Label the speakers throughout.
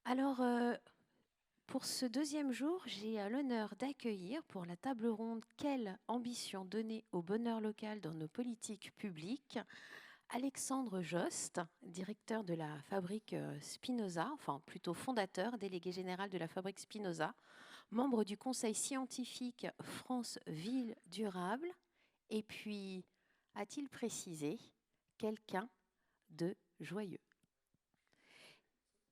Speaker 1: Alors, pour ce deuxième jour, j'ai l'honneur d'accueillir pour la table ronde «Quelle ambition donner au bonheur local dans nos politiques publiques?» Alexandre Jost, directeur de la fabrique Spinoza, enfin plutôt fondateur, délégué général de la fabrique Spinoza, membre du conseil scientifique France Ville Durable, et puis, a-t-il précisé, quelqu'un de joyeux.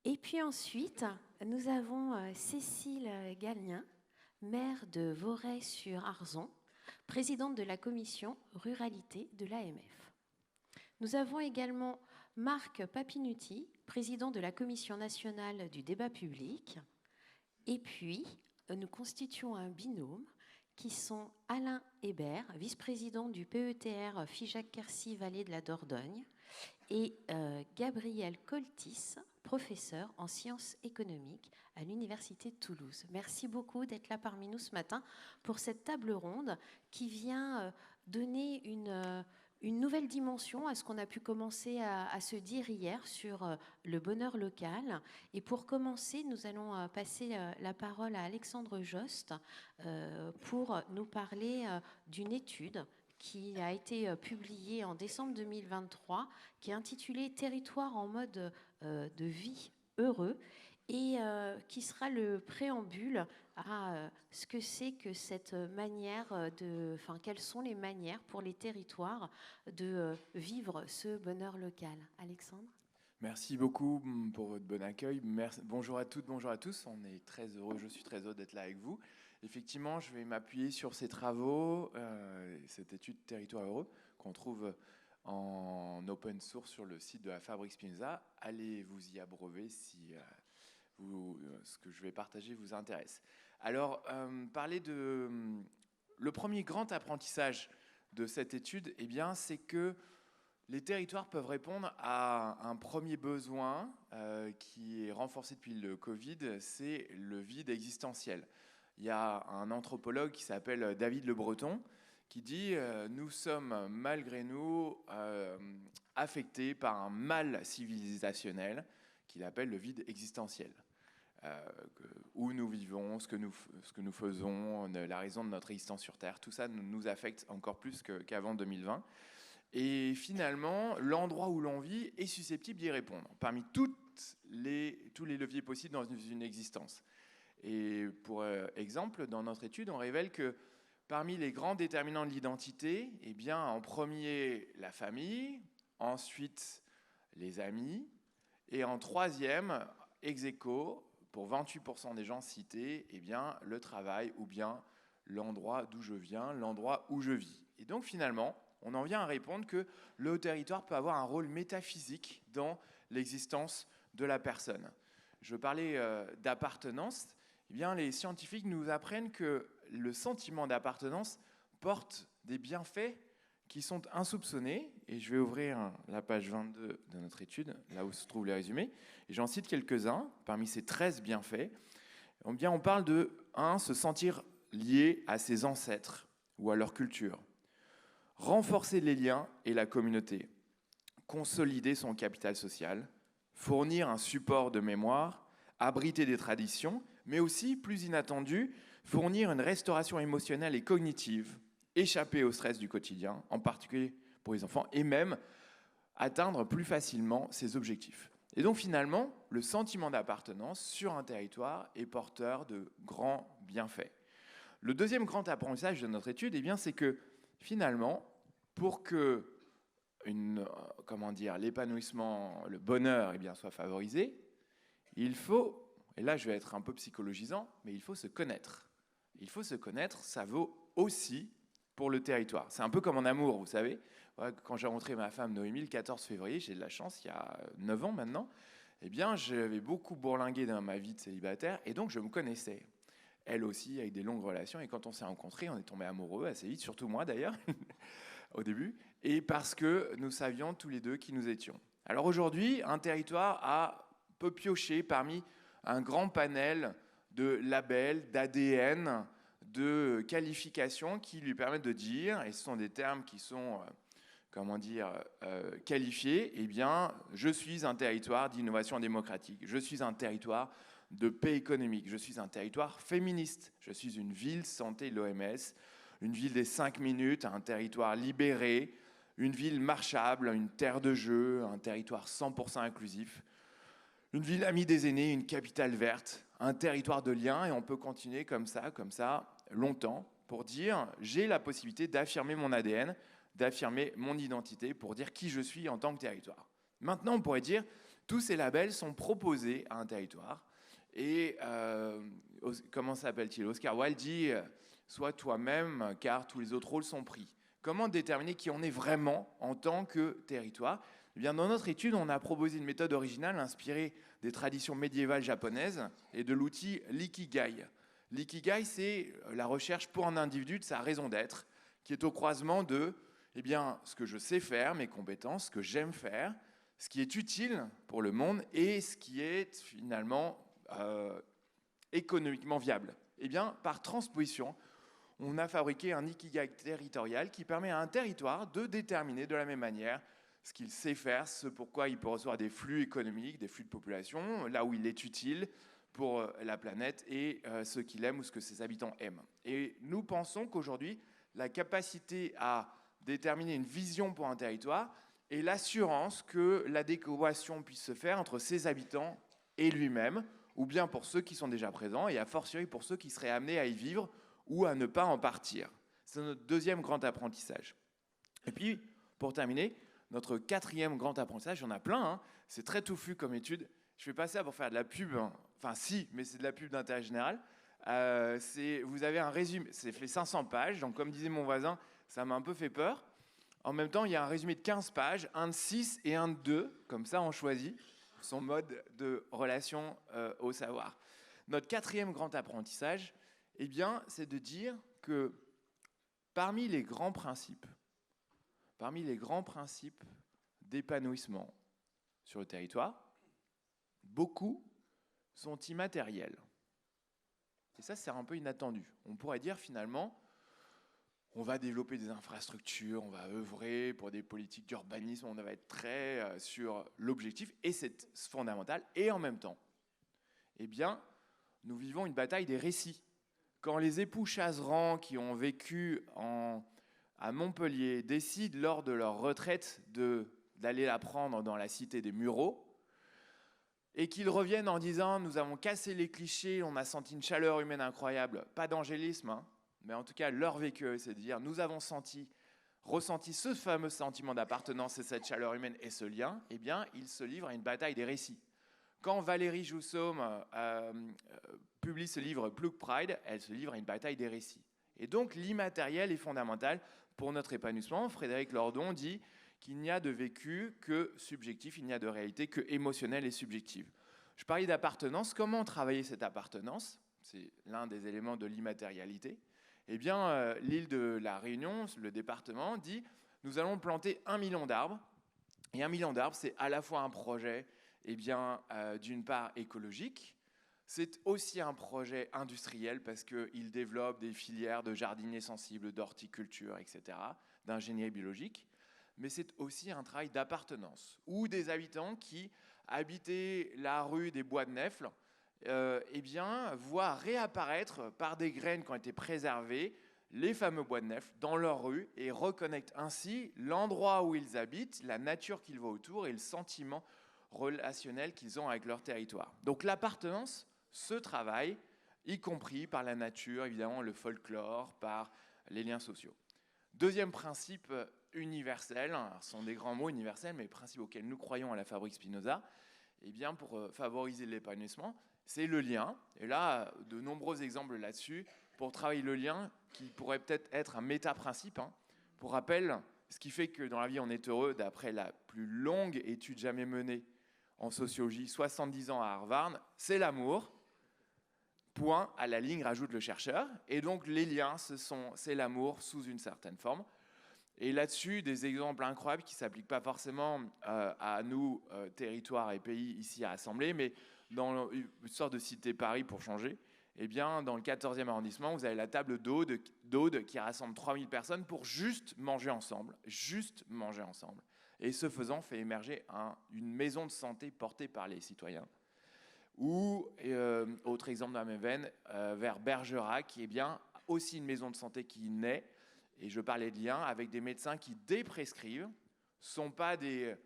Speaker 1: Et puis ensuite, nous avons Cécile Gallien, maire de Voray-sur-Arzon, présidente de la commission ruralité de l'AMF. Nous avons également Marc Papinutti, président de la commission nationale du débat public. Et puis, nous constituons un binôme qui sont Alain Hébert, vice-président du PETR Figeac-Quercy Vallée de la Dordogne, et Gabriel Coltis, professeur en sciences économiques à l'Université de Toulouse. Merci beaucoup d'être là parmi nous ce matin pour cette table ronde qui vient donner une nouvelle dimension à ce qu'on a pu commencer à se dire hier sur le bonheur local. Et pour commencer, nous allons passer la parole à Alexandre Jost pour nous parler d'une étude qui a été publiée en décembre 2023, qui est intitulée «Territoire en mode de vie heureux», et qui sera le préambule à ce que c'est que cette manière enfin, quelles sont les manières pour les territoires de vivre ce bonheur local. Alexandre?
Speaker 2: Merci beaucoup pour votre bon accueil. Bonjour à toutes, bonjour à tous. On est très heureux, je suis très heureux d'être là avec vous. Effectivement, je vais m'appuyer sur ces travaux, cette étude Territoire heureux qu'on trouve en open source sur le site de la Fabrique Spinoza. Allez vous y abreuver si ce que je vais partager vous intéresse. Alors, parler de le premier grand apprentissage de cette étude, eh bien, c'est que les territoires peuvent répondre à un premier besoin qui est renforcé depuis le Covid, c'est le vide existentiel. Il y a un anthropologue qui s'appelle David Le Breton qui dit nous sommes malgré nous affectés par un mal civilisationnel qu'il appelle le vide existentiel. Où nous vivons, ce que nous faisons, la raison de notre existence sur Terre, tout ça nous affecte encore plus qu'avant 2020. Et finalement, l'endroit où l'on vit est susceptible d'y répondre, parmi tous les leviers possibles dans une existence. Et pour exemple, dans notre étude, on révèle que parmi les grands déterminants de l'identité, eh bien, en premier, la famille, ensuite les amis, et en troisième, ex aequo, pour 28% des gens cités, eh bien, le travail ou bien l'endroit d'où je viens, l'endroit où je vis. Et donc finalement, on en vient à répondre que le territoire peut avoir un rôle métaphysique dans l'existence de la personne. Je parlais d'appartenance. Eh bien, les scientifiques nous apprennent que le sentiment d'appartenance porte des bienfaits qui sont insoupçonnés. Et je vais ouvrir la page 22 de notre étude, là où se trouvent les résumés. Et j'en cite quelques-uns. Parmi ces 13 bienfaits, eh bien, on parle de 1. Se sentir lié à ses ancêtres ou à leur culture. Renforcer les liens et la communauté, consolider son capital social, fournir un support de mémoire, abriter des traditions, mais aussi, plus inattendu, fournir une restauration émotionnelle et cognitive, échapper au stress du quotidien, en particulier pour les enfants, et même atteindre plus facilement ses objectifs. Et donc finalement, le sentiment d'appartenance sur un territoire est porteur de grands bienfaits. Le deuxième grand apprentissage de notre étude, eh bien, c'est que finalement, pour que l'épanouissement, le bonheur eh bien, soit favorisé, il faut, et là je vais être un peu psychologisant, mais il faut se connaître. Il faut se connaître, ça vaut aussi pour le territoire. C'est un peu comme en amour, vous savez. Quand j'ai rencontré ma femme Noémie le 14 février, j'ai de la chance, il y a 9 ans maintenant, eh bien, j'avais beaucoup bourlingué dans ma vie de célibataire, et donc je me connaissais. Elle aussi, avec des longues relations. Et quand on s'est rencontrés, on est tombés amoureux assez vite, surtout moi d'ailleurs, au début, et parce que nous savions tous les deux qui nous étions. Alors aujourd'hui, un territoire peut piocher parmi un grand panel de labels, d'ADN, de qualifications qui lui permettent de dire, et ce sont des termes qui sont qualifié, eh bien, je suis un territoire d'innovation démocratique, je suis un territoire de paix économique, je suis un territoire féministe, je suis une ville santé de l'OMS, une ville des 5 minutes, un territoire libéré, une ville marchable, une terre de jeu, un territoire 100% inclusif, une ville amie des aînés, une capitale verte, un territoire de lien, et on peut continuer comme ça, longtemps, pour dire j'ai la possibilité d'affirmer mon ADN, d'affirmer mon identité, pour dire qui je suis en tant que territoire. Maintenant, on pourrait dire tous ces labels sont proposés à un territoire, et comment s'appelle-t-il ? Oscar Wilde dit sois toi-même, car tous les autres rôles sont pris. Comment déterminer qui on est vraiment en tant que territoire ? Eh bien, dans notre étude, on a proposé une méthode originale inspirée des traditions médiévales japonaises et de l'outil l'ikigai. L'ikigai, c'est la recherche pour un individu de sa raison d'être, qui est au croisement de ce que je sais faire, mes compétences, ce que j'aime faire, ce qui est utile pour le monde et ce qui est finalement économiquement viable. Eh bien, par transposition, on a fabriqué un ikigai territorial qui permet à un territoire de déterminer de la même manière ce qu'il sait faire, ce pourquoi il peut recevoir des flux économiques, des flux de population, là où il est utile pour la planète et ce qu'il aime ou ce que ses habitants aiment. Et nous pensons qu'aujourd'hui, la capacité à déterminer une vision pour un territoire est l'assurance que l'adéquation puisse se faire entre ses habitants et lui-même, ou bien pour ceux qui sont déjà présents, et a fortiori pour ceux qui seraient amenés à y vivre ou à ne pas en partir. C'est notre deuxième grand apprentissage. Et puis, pour terminer, notre quatrième grand apprentissage, il y en a plein, c'est très touffu comme étude. Je vais passer ça pour faire de la pub, enfin si, mais c'est de la pub d'intérêt général. Vous avez un résumé, c'est fait 500 pages, donc comme disait mon voisin, ça m'a un peu fait peur. En même temps, il y a un résumé de 15 pages, un de 6 et un de 2, comme ça on choisit son mode de relation au savoir. Notre quatrième grand apprentissage, eh bien, c'est de dire que parmi les grands principes d'épanouissement sur le territoire, beaucoup sont immatériels. Et ça, c'est un peu inattendu. On pourrait dire finalement, on va développer des infrastructures, on va œuvrer pour des politiques d'urbanisme, on va être très sur l'objectif, et c'est fondamental. Et en même temps, eh bien, nous vivons une bataille des récits. Quand les époux Chazeran qui ont vécu à Montpellier décident lors de leur retraite d'aller la prendre dans la cité des Mureaux, et qu'ils reviennent en disant « nous avons cassé les clichés, on a senti une chaleur humaine incroyable », pas d'angélisme, mais en tout cas leur vécu, c'est de dire « nous avons ressenti ce fameux sentiment d'appartenance et cette chaleur humaine et ce lien », eh bien, ils se livrent à une bataille des récits. Quand Valérie Joussaume publie ce livre « Plug Pride », elle se livre à une bataille des récits. Et donc, l'immatériel est fondamental pour notre épanouissement. Frédéric Lordon dit qu'il n'y a de vécu que subjectif, il n'y a de réalité que émotionnelle et subjective. Je parlais d'appartenance. Comment travailler cette appartenance ? C'est l'un des éléments de l'immatérialité. Eh bien, l'île de la Réunion, le département, dit « nous allons planter 1 million d'arbres ». Et 1 million d'arbres, c'est à la fois un projet, d'une part écologique, c'est aussi un projet industriel parce qu'il développe des filières de jardiniers sensibles, d'horticulture, etc., d'ingénierie biologique. Mais c'est aussi un travail d'appartenance, où des habitants qui habitaient la rue des Bois de Nèfles voient réapparaître par des graines qui ont été préservées les fameux Bois de Nèfles dans leur rue et reconnectent ainsi l'endroit où ils habitent, la nature qu'ils voient autour et le sentiment relationnel qu'ils ont avec leur territoire. Donc l'appartenance se travaille, y compris par la nature, évidemment le folklore, par les liens sociaux. Deuxième principe universel, ce sont des grands mots universels, mais les principes auxquels nous croyons à la Fabrique Spinoza, eh bien pour favoriser l'épanouissement, c'est le lien. Et là, de nombreux exemples là-dessus, pour travailler le lien, qui pourrait peut-être être un méta-principe. Pour rappel, ce qui fait que dans la vie on est heureux, d'après la plus longue étude jamais menée en sociologie, 70 ans à Harvard, c'est l'amour. Point à la ligne, rajoute le chercheur. Et donc les liens, c'est l'amour sous une certaine forme. Et là-dessus, des exemples incroyables qui ne s'appliquent pas forcément à nous, territoires et pays ici rassemblés, mais dans une sorte de cité Paris pour changer. eh bien, dans le 14e arrondissement, vous avez la table d'Aude qui rassemble 3000 personnes pour juste manger ensemble. Et ce faisant, fait émerger une maison de santé portée par les citoyens. Ou, autre exemple dans la même veine, vers Bergerac, qui est bien aussi une maison de santé qui naît, et je parlais de lien, avec des médecins qui déprescrivent, ne sont pas des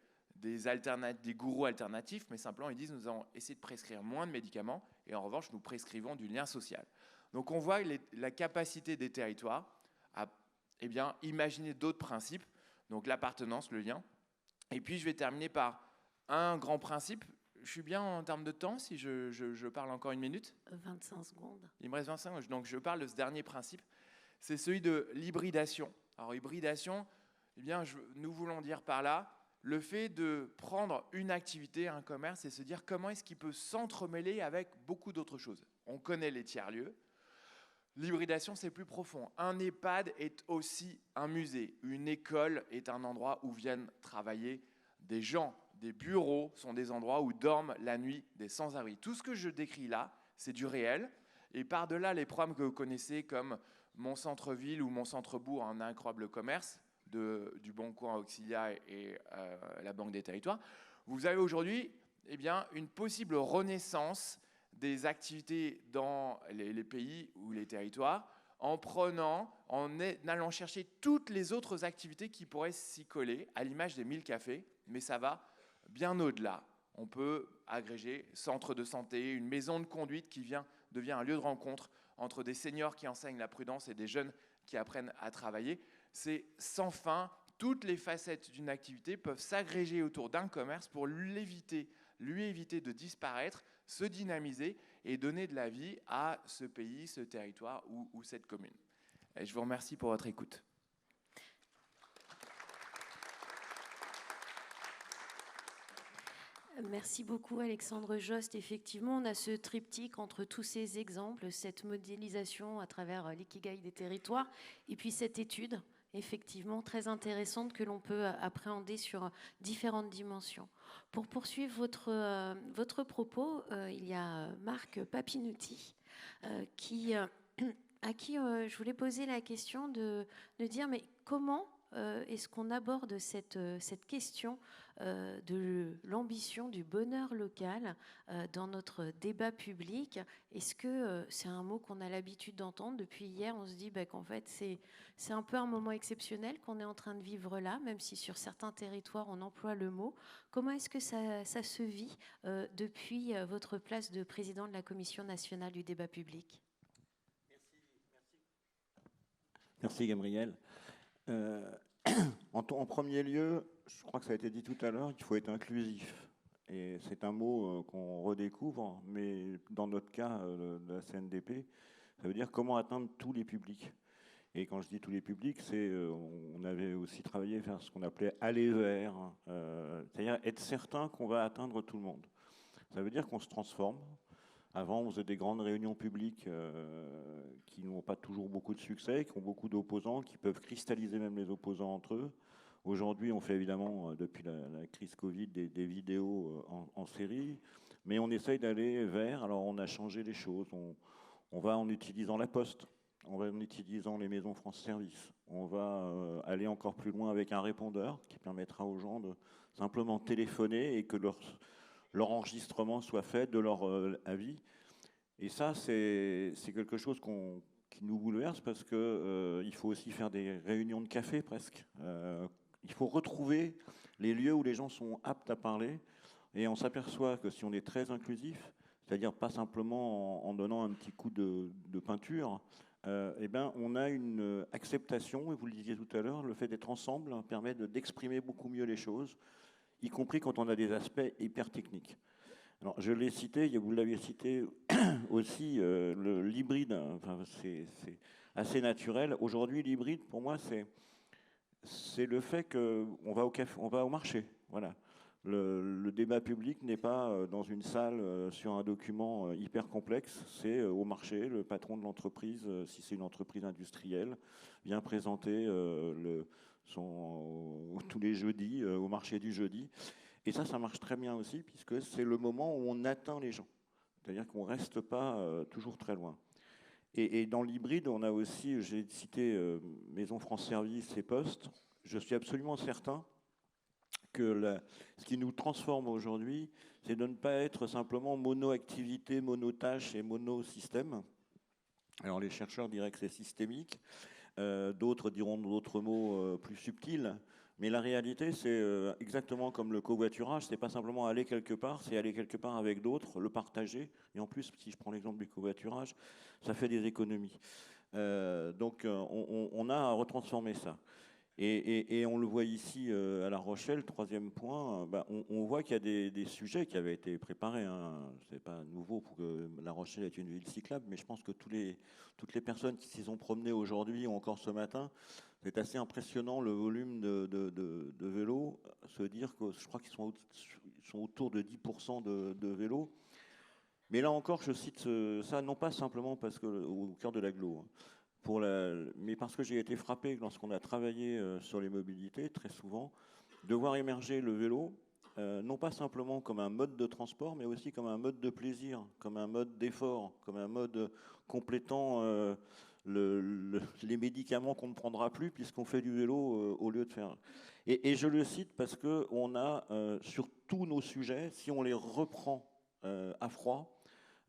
Speaker 2: gourous alternatifs, mais simplement ils disent nous allons essayer de prescrire moins de médicaments et en revanche nous prescrivons du lien social. Donc on voit la capacité des territoires à imaginer d'autres principes, donc l'appartenance, le lien. Et puis je vais terminer par un grand principe. Je suis bien en termes de temps si je parle encore une minute?
Speaker 1: 25 secondes.
Speaker 2: Il me reste 25 secondes. Donc je parle de ce dernier principe, c'est celui de l'hybridation. Alors hybridation, nous voulons dire par là le fait de prendre une activité, un commerce, et se dire comment est-ce qu'il peut s'entremêler avec beaucoup d'autres choses. On connaît les tiers-lieux. L'hybridation, c'est plus profond. Un EHPAD est aussi un musée. Une école est un endroit où viennent travailler des gens. Des bureaux sont des endroits où dorment la nuit des sans-abri. Tout ce que je décris là, c'est du réel. Et par-delà les programmes que vous connaissez comme Mon Centre-Ville ou Mon Centre-Bourg, un incroyable commerce, du Bon Coin Auxilia et la Banque des Territoires, vous avez aujourd'hui une possible renaissance des activités dans les pays ou les territoires en allant chercher toutes les autres activités qui pourraient s'y coller, à l'image des 1000 cafés, mais ça va bien au-delà. On peut agréger centre de santé, une maison de conduite qui devient un lieu de rencontre entre des seniors qui enseignent la prudence et des jeunes qui apprennent à travailler. C'est sans fin. Toutes les facettes d'une activité peuvent s'agréger autour d'un commerce pour lui éviter de disparaître, se dynamiser et donner de la vie à ce pays, ce territoire ou cette commune. Et je vous remercie pour votre écoute.
Speaker 1: Merci beaucoup Alexandre Jost. Effectivement, on a ce triptyque entre tous ces exemples, cette modélisation à travers l'ikigai des territoires et puis cette étude effectivement très intéressante que l'on peut appréhender sur différentes dimensions. Pour poursuivre votre propos, il y a Marc Papinutti à qui je voulais poser la question de dire mais comment est-ce qu'on aborde cette question de l'ambition du bonheur local dans notre débat public? Est-ce que c'est un mot qu'on a l'habitude d'entendre? Depuis hier, on se dit qu'en fait, c'est un peu un moment exceptionnel qu'on est en train de vivre là, même si sur certains territoires, on emploie le mot. Comment est-ce que ça se vit depuis votre place de président de la Commission nationale du débat public?
Speaker 3: Merci Gabriel. En premier lieu, je crois que ça a été dit tout à l'heure, il faut être inclusif. Et c'est un mot qu'on redécouvre, mais dans notre cas de la CNDP, ça veut dire comment atteindre tous les publics. Et quand je dis tous les publics, on avait aussi travaillé vers ce qu'on appelait aller vers, c'est-à-dire être certain qu'on va atteindre tout le monde. Ça veut dire qu'on se transforme. Avant, on faisait des grandes réunions publiques qui n'ont pas toujours beaucoup de succès, qui ont beaucoup d'opposants, qui peuvent cristalliser même les opposants entre eux. Aujourd'hui, on fait évidemment, depuis la crise Covid, des vidéos en série, mais on essaye d'aller vers, alors on a changé les choses, on va en utilisant la poste, on va en utilisant les maisons France Service, on va aller encore plus loin avec un répondeur qui permettra aux gens de simplement téléphoner et que leur enregistrement soit fait de leur avis. Et ça, c'est quelque chose qui nous bouleverse parce qu'il faut aussi faire des réunions de café presque. Il faut retrouver les lieux où les gens sont aptes à parler. Et on s'aperçoit que si on est très inclusif, c'est-à-dire pas simplement en donnant un petit coup de peinture, on a une acceptation, et vous le disiez tout à l'heure, le fait d'être ensemble permet d'exprimer beaucoup mieux les choses, y compris quand on a des aspects hyper techniques. Alors, je l'ai cité, vous l'avez cité aussi, l'hybride, c'est assez naturel. Aujourd'hui, l'hybride, pour moi, c'est le fait qu'on va au marché. Voilà. Le débat public n'est pas dans une salle sur un document hyper complexe, c'est au marché, le patron de l'entreprise, si c'est une entreprise industrielle, vient présenter tous les jeudis, au marché du jeudi. Et ça marche très bien aussi, puisque c'est le moment où on atteint les gens. C'est-à-dire qu'on ne reste pas toujours très loin. Et dans l'hybride, on a aussi, j'ai cité Maison France Service et Poste. Je suis absolument certain que ce qui nous transforme aujourd'hui, c'est de ne pas être simplement mono-activité, mono-tâche et mono-système. Alors les chercheurs diraient que c'est systémique, d'autres diront d'autres mots plus subtils, mais la réalité c'est exactement comme le covoiturage, c'est pas simplement aller quelque part, c'est aller quelque part avec d'autres, le partager, et en plus si je prends l'exemple du covoiturage, ça fait des économies. Donc on a à retransformer ça. Et on le voit ici à La Rochelle, troisième point, on voit qu'il y a des sujets qui avaient été préparés. Hein. Ce n'est pas nouveau pour que La Rochelle est une ville cyclable, mais je pense que toutes les personnes qui s'y sont promenées aujourd'hui ou encore ce matin, c'est assez impressionnant le volume de vélos. Se dire que je crois qu'ils sont autour de 10% de vélos. Mais là encore, je cite ça non pas simplement parce que au cœur de l'agglo, mais parce que j'ai été frappé lorsqu'on a travaillé sur les mobilités, très souvent, de voir émerger le vélo, non pas simplement comme un mode de transport, mais aussi comme un mode de plaisir, comme un mode d'effort, comme un mode complétant les médicaments qu'on ne prendra plus puisqu'on fait du vélo au lieu de faire. Et je le cite parce qu'on a sur tous nos sujets, si on les reprend à froid,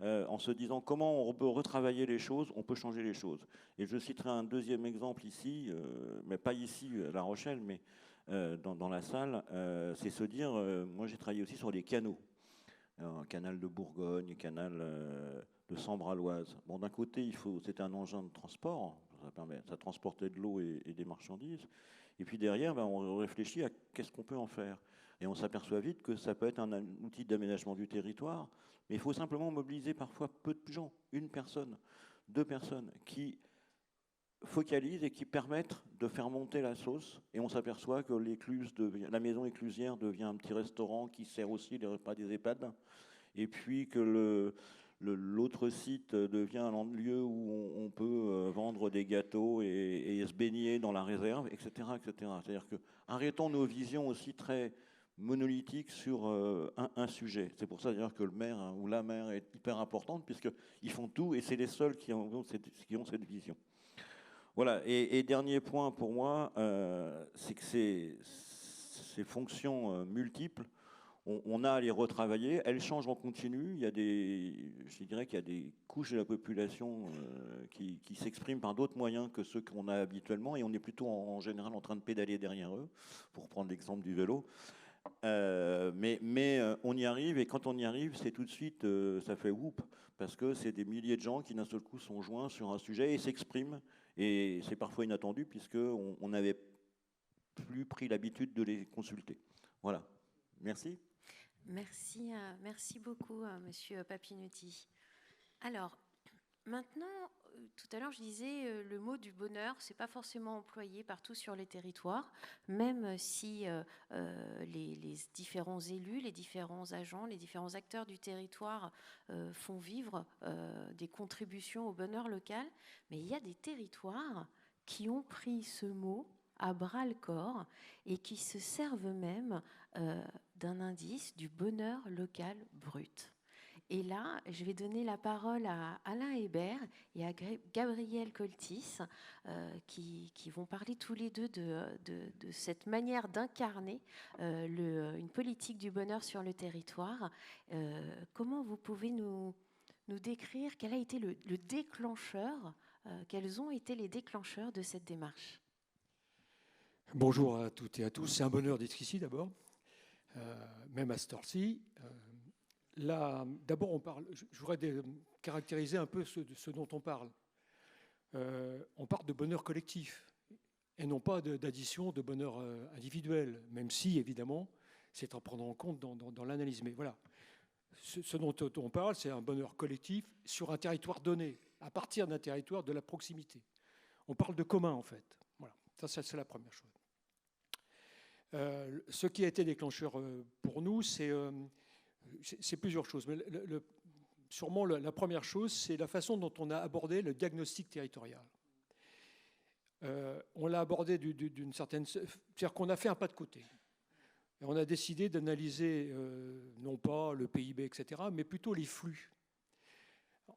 Speaker 3: en se disant comment on peut retravailler les choses, on peut changer les choses. Et je citerai un deuxième exemple ici, mais pas ici à La Rochelle, mais dans la salle, c'est se dire, moi j'ai travaillé aussi sur les canaux, un canal de Bourgogne, canal de Sambre à l'Oise. Bon, d'un côté, c'était un engin de transport, ça transportait de l'eau et des marchandises, et puis derrière, on réfléchit à qu'est-ce qu'on peut en faire. Et on s'aperçoit vite que ça peut être un outil d'aménagement du territoire, mais il faut simplement mobiliser parfois peu de gens, une personne, deux personnes, qui focalisent et qui permettent de faire monter la sauce. Et on s'aperçoit que la maison éclusière devient un petit restaurant qui sert aussi les repas des EHPAD. Et puis que l'autre site devient un lieu où on peut vendre des gâteaux et se baigner dans la réserve, etc. etc. C'est-à-dire que arrêtons nos visions aussi très monolithique sur un sujet. C'est pour ça d'ailleurs que le maire ou la maire est hyper importante, puisqu'ils font tout et c'est les seuls qui ont cette vision. Voilà, et dernier point pour moi, c'est que ces fonctions multiples, on a à les retravailler, elles changent en continu, je dirais qu'il y a des couches de la population qui s'expriment par d'autres moyens que ceux qu'on a habituellement, et on est plutôt en général en train de pédaler derrière eux, pour prendre l'exemple du vélo. Mais on y arrive, et quand on y arrive, c'est tout de suite, ça fait whoop, parce que c'est des milliers de gens qui d'un seul coup sont joints sur un sujet et s'expriment, et c'est parfois inattendu puisqu'on n'avait plus pris l'habitude de les consulter. Voilà, merci.
Speaker 1: Merci beaucoup, Monsieur Papinutti. Alors, maintenant, tout à l'heure, je disais, le mot du bonheur, c'est pas forcément employé partout sur les territoires, même si les différents élus, les différents agents, les différents acteurs du territoire font vivre des contributions au bonheur local. Mais il y a des territoires qui ont pris ce mot à bras-le-corps et qui se servent même d'un indice du bonheur local brut. Et là, je vais donner la parole à Alain Hébert et à Gabriel Coltis, qui vont parler tous les deux de cette manière d'incarner une politique du bonheur sur le territoire. Comment vous pouvez nous décrire quel a été le déclencheur, quels ont été les déclencheurs de cette démarche?
Speaker 4: Bonjour à toutes et à tous. C'est un bonheur d'être ici d'abord, même à cette heure-ci. Là, d'abord, je voudrais caractériser un peu ce dont on parle. On parle de bonheur collectif et non pas d'addition de bonheur individuel, même si, évidemment, c'est à prendre en compte dans l'analyse. Mais voilà, ce dont on parle, c'est un bonheur collectif sur un territoire donné, à partir d'un territoire de la proximité. On parle de commun, en fait. Voilà, ça c'est la première chose. Ce qui a été déclencheur pour nous, c'est plusieurs choses. Mais sûrement la première chose, c'est la façon dont on a abordé le diagnostic territorial. On l'a abordé d'une certaine... C'est-à-dire qu'on a fait un pas de côté. Et on a décidé d'analyser non pas le PIB, etc., mais plutôt les flux.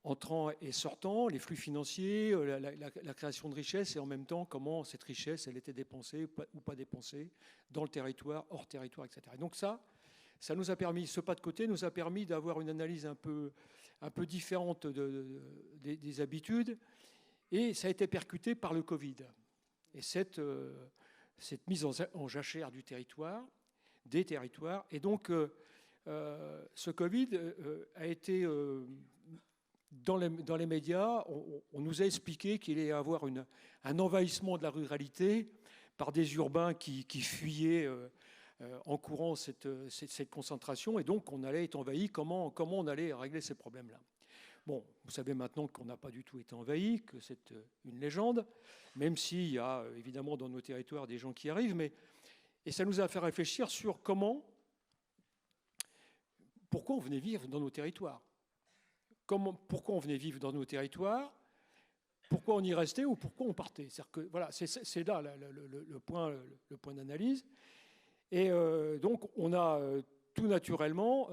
Speaker 4: entrants et sortants, les flux financiers, la création de richesse, et en même temps comment cette richesse elle était dépensée ou pas dépensée dans le territoire, hors territoire, etc. Et donc ça nous a permis, ce pas de côté nous a permis d'avoir une analyse un peu différente des habitudes, et ça a été percuté par le Covid. Et cette mise en jachère du territoire, des territoires, et donc ce Covid a été... Dans les médias, on nous a expliqué qu'il allait y avoir un envahissement de la ruralité par des urbains qui fuyaient en courant cette concentration, et donc on allait être envahi. Comment on allait régler ces problèmes-là? Bon, vous savez maintenant qu'on n'a pas du tout été envahi, que c'est une légende, même s'il y a évidemment dans nos territoires des gens qui arrivent, et ça nous a fait réfléchir sur pourquoi on venait vivre dans nos territoires. Pourquoi on venait vivre dans nos territoires, pourquoi on y restait ou pourquoi on partait. C'est-à-dire que, voilà, c'est là le point d'analyse. Et donc, on a tout naturellement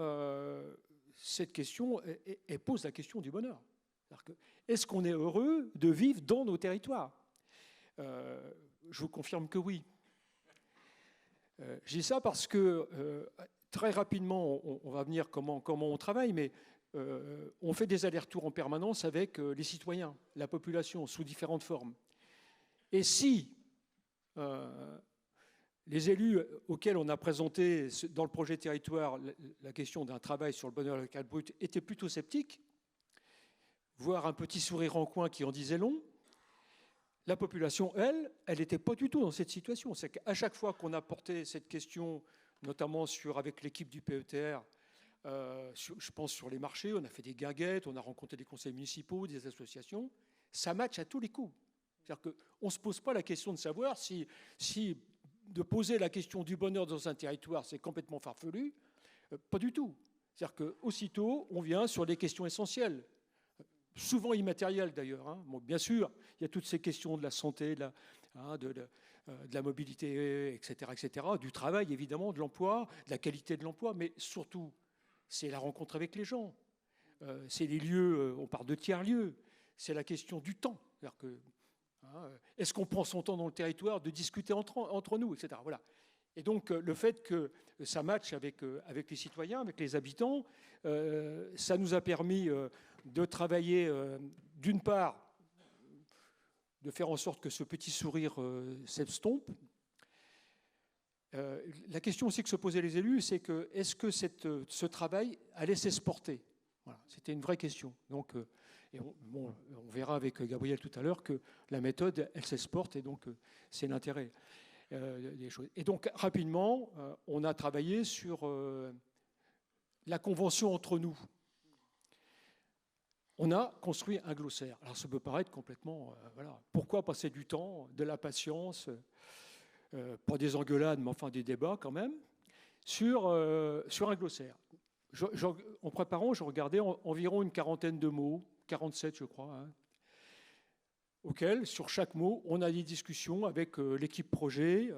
Speaker 4: cette question, et pose la question du bonheur. Est-ce qu'on est heureux de vivre dans nos territoires? Je vous confirme que oui. Je dis ça parce que très rapidement, on va venir comment on travaille, mais on fait des allers-retours en permanence avec les citoyens, la population, sous différentes formes. Et si les élus auxquels on a présenté dans le projet territoire la question d'un travail sur le bonheur local brut étaient plutôt sceptiques, voire un petit sourire en coin qui en disait long, la population, elle n'était pas du tout dans cette situation. C'est qu'à chaque fois qu'on a porté cette question, notamment avec l'équipe du PETR, je pense sur les marchés, on a fait des guinguettes, on a rencontré des conseils municipaux, des associations, ça matche à tous les coups. C'est-à-dire qu'on ne se pose pas la question de savoir si de poser la question du bonheur dans un territoire, c'est complètement farfelu. Pas du tout. C'est-à-dire qu'aussitôt, on vient sur des questions essentielles, souvent immatérielles d'ailleurs. Hein. Bon, bien sûr, il y a toutes ces questions de la santé, de la mobilité, etc., du travail évidemment, de l'emploi, de la qualité de l'emploi, mais surtout, c'est la rencontre avec les gens. C'est les lieux, on parle de tiers-lieux. C'est la question du temps. C'est-à-dire que, est-ce qu'on prend son temps dans le territoire de discuter entre nous, etc. Voilà. Et donc, le fait que ça matche avec les citoyens, avec les habitants, ça nous a permis de travailler, d'une part, de faire en sorte que ce petit sourire s'estompe. La question aussi que se posaient les élus, c'est que est-ce que ce travail allait s'exporter? Voilà, c'était une vraie question. Donc, on verra avec Gabriel tout à l'heure que la méthode, elle s'exporte, et donc c'est l'intérêt des choses. Et donc, rapidement, on a travaillé sur la convention entre nous. On a construit un glossaire. Alors, ça peut paraître complètement... voilà. Pourquoi passer du temps, de la patience, pas des engueulades, mais enfin des débats quand même, sur un glossaire. En préparant, je regardais environ une quarantaine de mots, 47 je crois, hein, auxquels, sur chaque mot, on a des discussions avec l'équipe projet,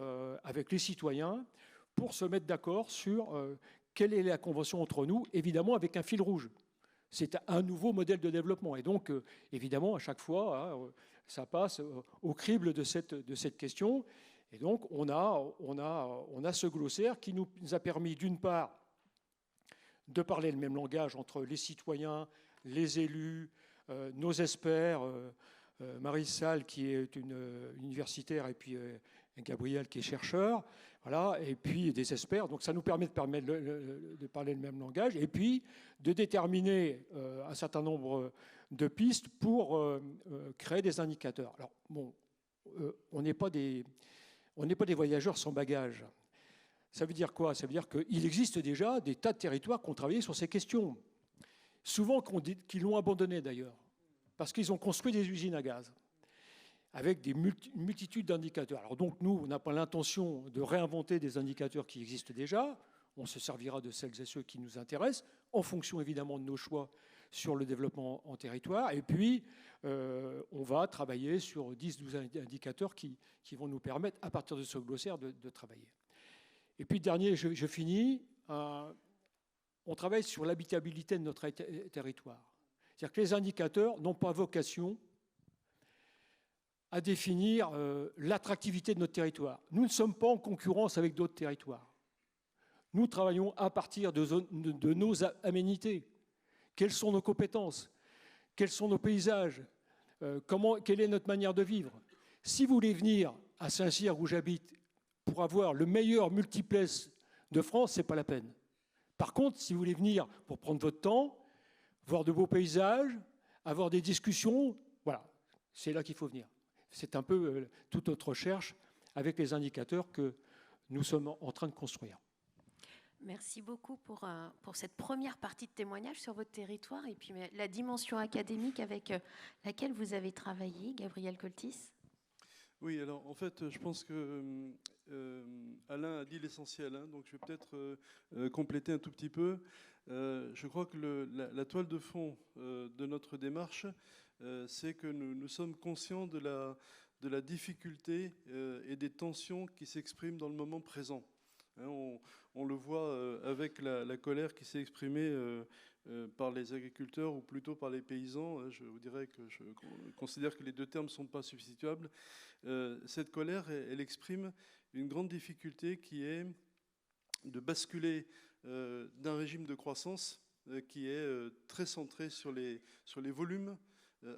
Speaker 4: avec les citoyens, pour se mettre d'accord sur quelle est la convention entre nous, évidemment avec un fil rouge. C'est un nouveau modèle de développement. Et donc, évidemment, à chaque fois, hein, ça passe au crible de cette question. Et donc, on a ce glossaire qui nous a permis, d'une part, de parler le même langage entre les citoyens, les élus, nos experts, Marie Salle, qui est une universitaire, et puis Gabriel, qui est chercheur, voilà, et puis des experts. Donc, ça nous permet de parler le même langage, et puis de déterminer un certain nombre de pistes pour créer des indicateurs. Alors, bon, on n'est pas des voyageurs sans bagages. Ça veut dire quoi? Ça veut dire qu'il existe déjà des tas de territoires qui ont travaillé sur ces questions. Souvent qui l'ont abandonné d'ailleurs, parce qu'ils ont construit des usines à gaz, avec une multitude d'indicateurs. Alors donc nous, on n'a pas l'intention de réinventer des indicateurs qui existent déjà. On se servira de celles et ceux qui nous intéressent, en fonction évidemment de nos choix sur le développement en territoire. Et puis, on va travailler sur 10-12 indicateurs qui vont nous permettre, à partir de ce glossaire, de travailler. Et puis, dernier, je finis. On travaille sur l'habitabilité de notre territoire. C'est-à-dire que les indicateurs n'ont pas vocation à définir l'attractivité de notre territoire. Nous ne sommes pas en concurrence avec d'autres territoires. Nous travaillons à partir de nos aménités. Quelles sont nos compétences? Quels sont nos paysages? Quelle est notre manière de vivre? Si vous voulez venir à Saint-Cyr, où j'habite, pour avoir le meilleur multiplex de France, ce n'est pas la peine. Par contre, si vous voulez venir pour prendre votre temps, voir de beaux paysages, avoir des discussions, voilà, c'est là qu'il faut venir. C'est un peu toute notre recherche avec les indicateurs que nous sommes en train de construire.
Speaker 1: Merci beaucoup pour cette première partie de témoignage sur votre territoire et puis la dimension académique avec laquelle vous avez travaillé, Gabriel Coltis.
Speaker 5: Oui, alors en fait, je pense que Alain a dit l'essentiel, hein, donc je vais peut-être compléter un tout petit peu. Je crois que la toile de fond de notre démarche, c'est que nous sommes conscients de la difficulté et des tensions qui s'expriment dans le moment présent. Hein, on le voit avec la colère qui s'est exprimée par les agriculteurs ou plutôt par les paysans. Je vous dirais que je considère que les deux termes ne sont pas substituables. Cette colère, elle exprime une grande difficulté qui est de basculer d'un régime de croissance qui est très centré sur les volumes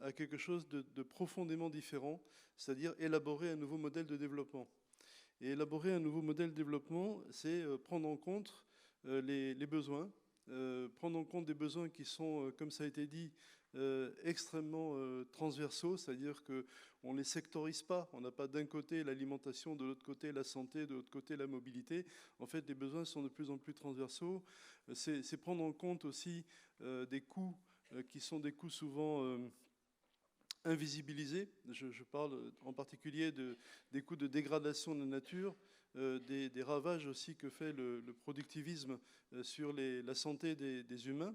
Speaker 5: à quelque chose de profondément différent, c'est-à-dire élaborer un nouveau modèle de développement. Et élaborer un nouveau modèle de développement, c'est prendre en compte les besoins, prendre en compte des besoins qui sont, comme ça a été dit, extrêmement transversaux, c'est-à-dire qu'on ne les sectorise pas. On n'a pas d'un côté l'alimentation, de l'autre côté la santé, de l'autre côté la mobilité. En fait, les besoins sont de plus en plus transversaux. C'est prendre en compte aussi des coûts qui sont des coûts souvent invisibilisés. Je parle en particulier des coûts de dégradation de la nature, des ravages aussi que fait le productivisme sur la santé des humains.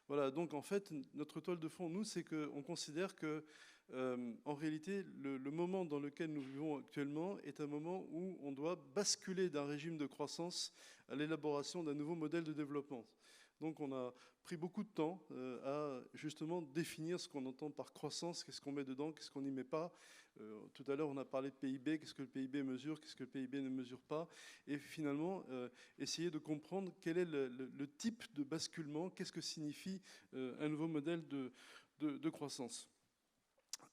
Speaker 5: Voilà, donc en fait, notre toile de fond, nous, c'est qu'on considère que, en réalité, le moment dans lequel nous vivons actuellement est un moment où on doit basculer d'un régime de croissance à l'élaboration d'un nouveau modèle de développement. Donc on a pris beaucoup de temps à justement définir ce qu'on entend par croissance, qu'est-ce qu'on met dedans, qu'est-ce qu'on n'y met pas. Tout à l'heure, on a parlé de PIB, qu'est-ce que le PIB mesure, qu'est-ce que le PIB ne mesure pas. Et finalement, essayer de comprendre quel est le type de basculement, qu'est-ce que signifie un nouveau modèle de croissance.